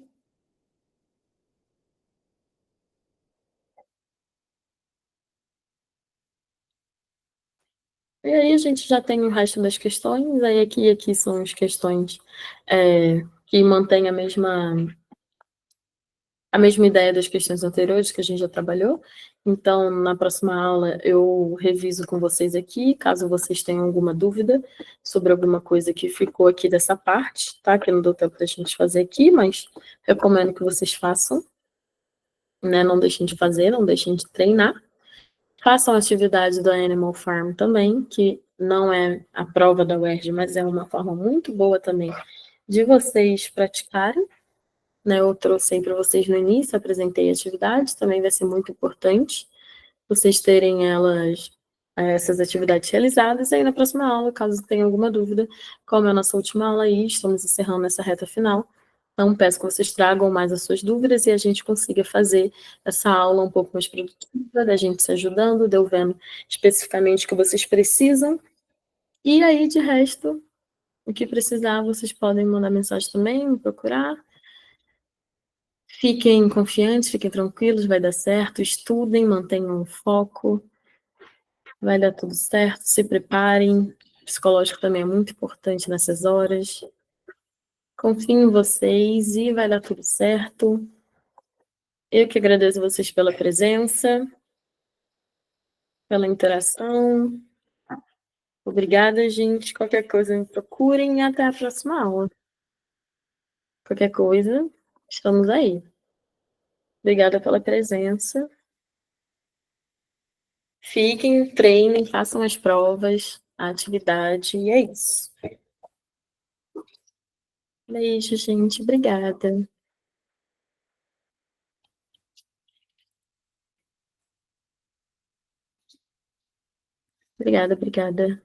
E aí a gente já tem o resto das questões, aí aqui são as questões que mantêm a mesma ideia das questões anteriores que a gente já trabalhou. Então, na próxima aula, eu reviso com vocês aqui, caso vocês tenham alguma dúvida sobre alguma coisa que ficou aqui dessa parte, tá? Que não deu tempo da gente fazer aqui, mas recomendo que vocês façam, né? Não deixem de fazer, não deixem de treinar. Façam a atividade do Animal Farm também, que não é a prova da UERJ, mas é uma forma muito boa também de vocês praticarem, né? Eu trouxe aí para vocês no início, apresentei a atividade, também vai ser muito importante vocês terem essas atividades realizadas. E aí na próxima aula, caso tenha alguma dúvida, como é a nossa última aula aí, estamos encerrando essa reta final, então peço que vocês tragam mais as suas dúvidas e a gente consiga fazer essa aula um pouco mais produtiva, da gente se ajudando, de eu vendo especificamente o que vocês precisam. E aí, de resto, o que precisar, vocês podem mandar mensagem também, me procurar. Fiquem confiantes, fiquem tranquilos, vai dar certo. Estudem, mantenham o foco. Vai dar tudo certo, se preparem. O psicológico também é muito importante nessas horas. Confio em vocês e vai dar tudo certo. Eu que agradeço vocês pela presença, pela interação. Obrigada, gente. Qualquer coisa me procurem e até a próxima aula. Qualquer coisa, estamos aí. Obrigada pela presença. Fiquem, treinem, façam as provas, a atividade, e é isso. Beijo, gente. Obrigada. Obrigada.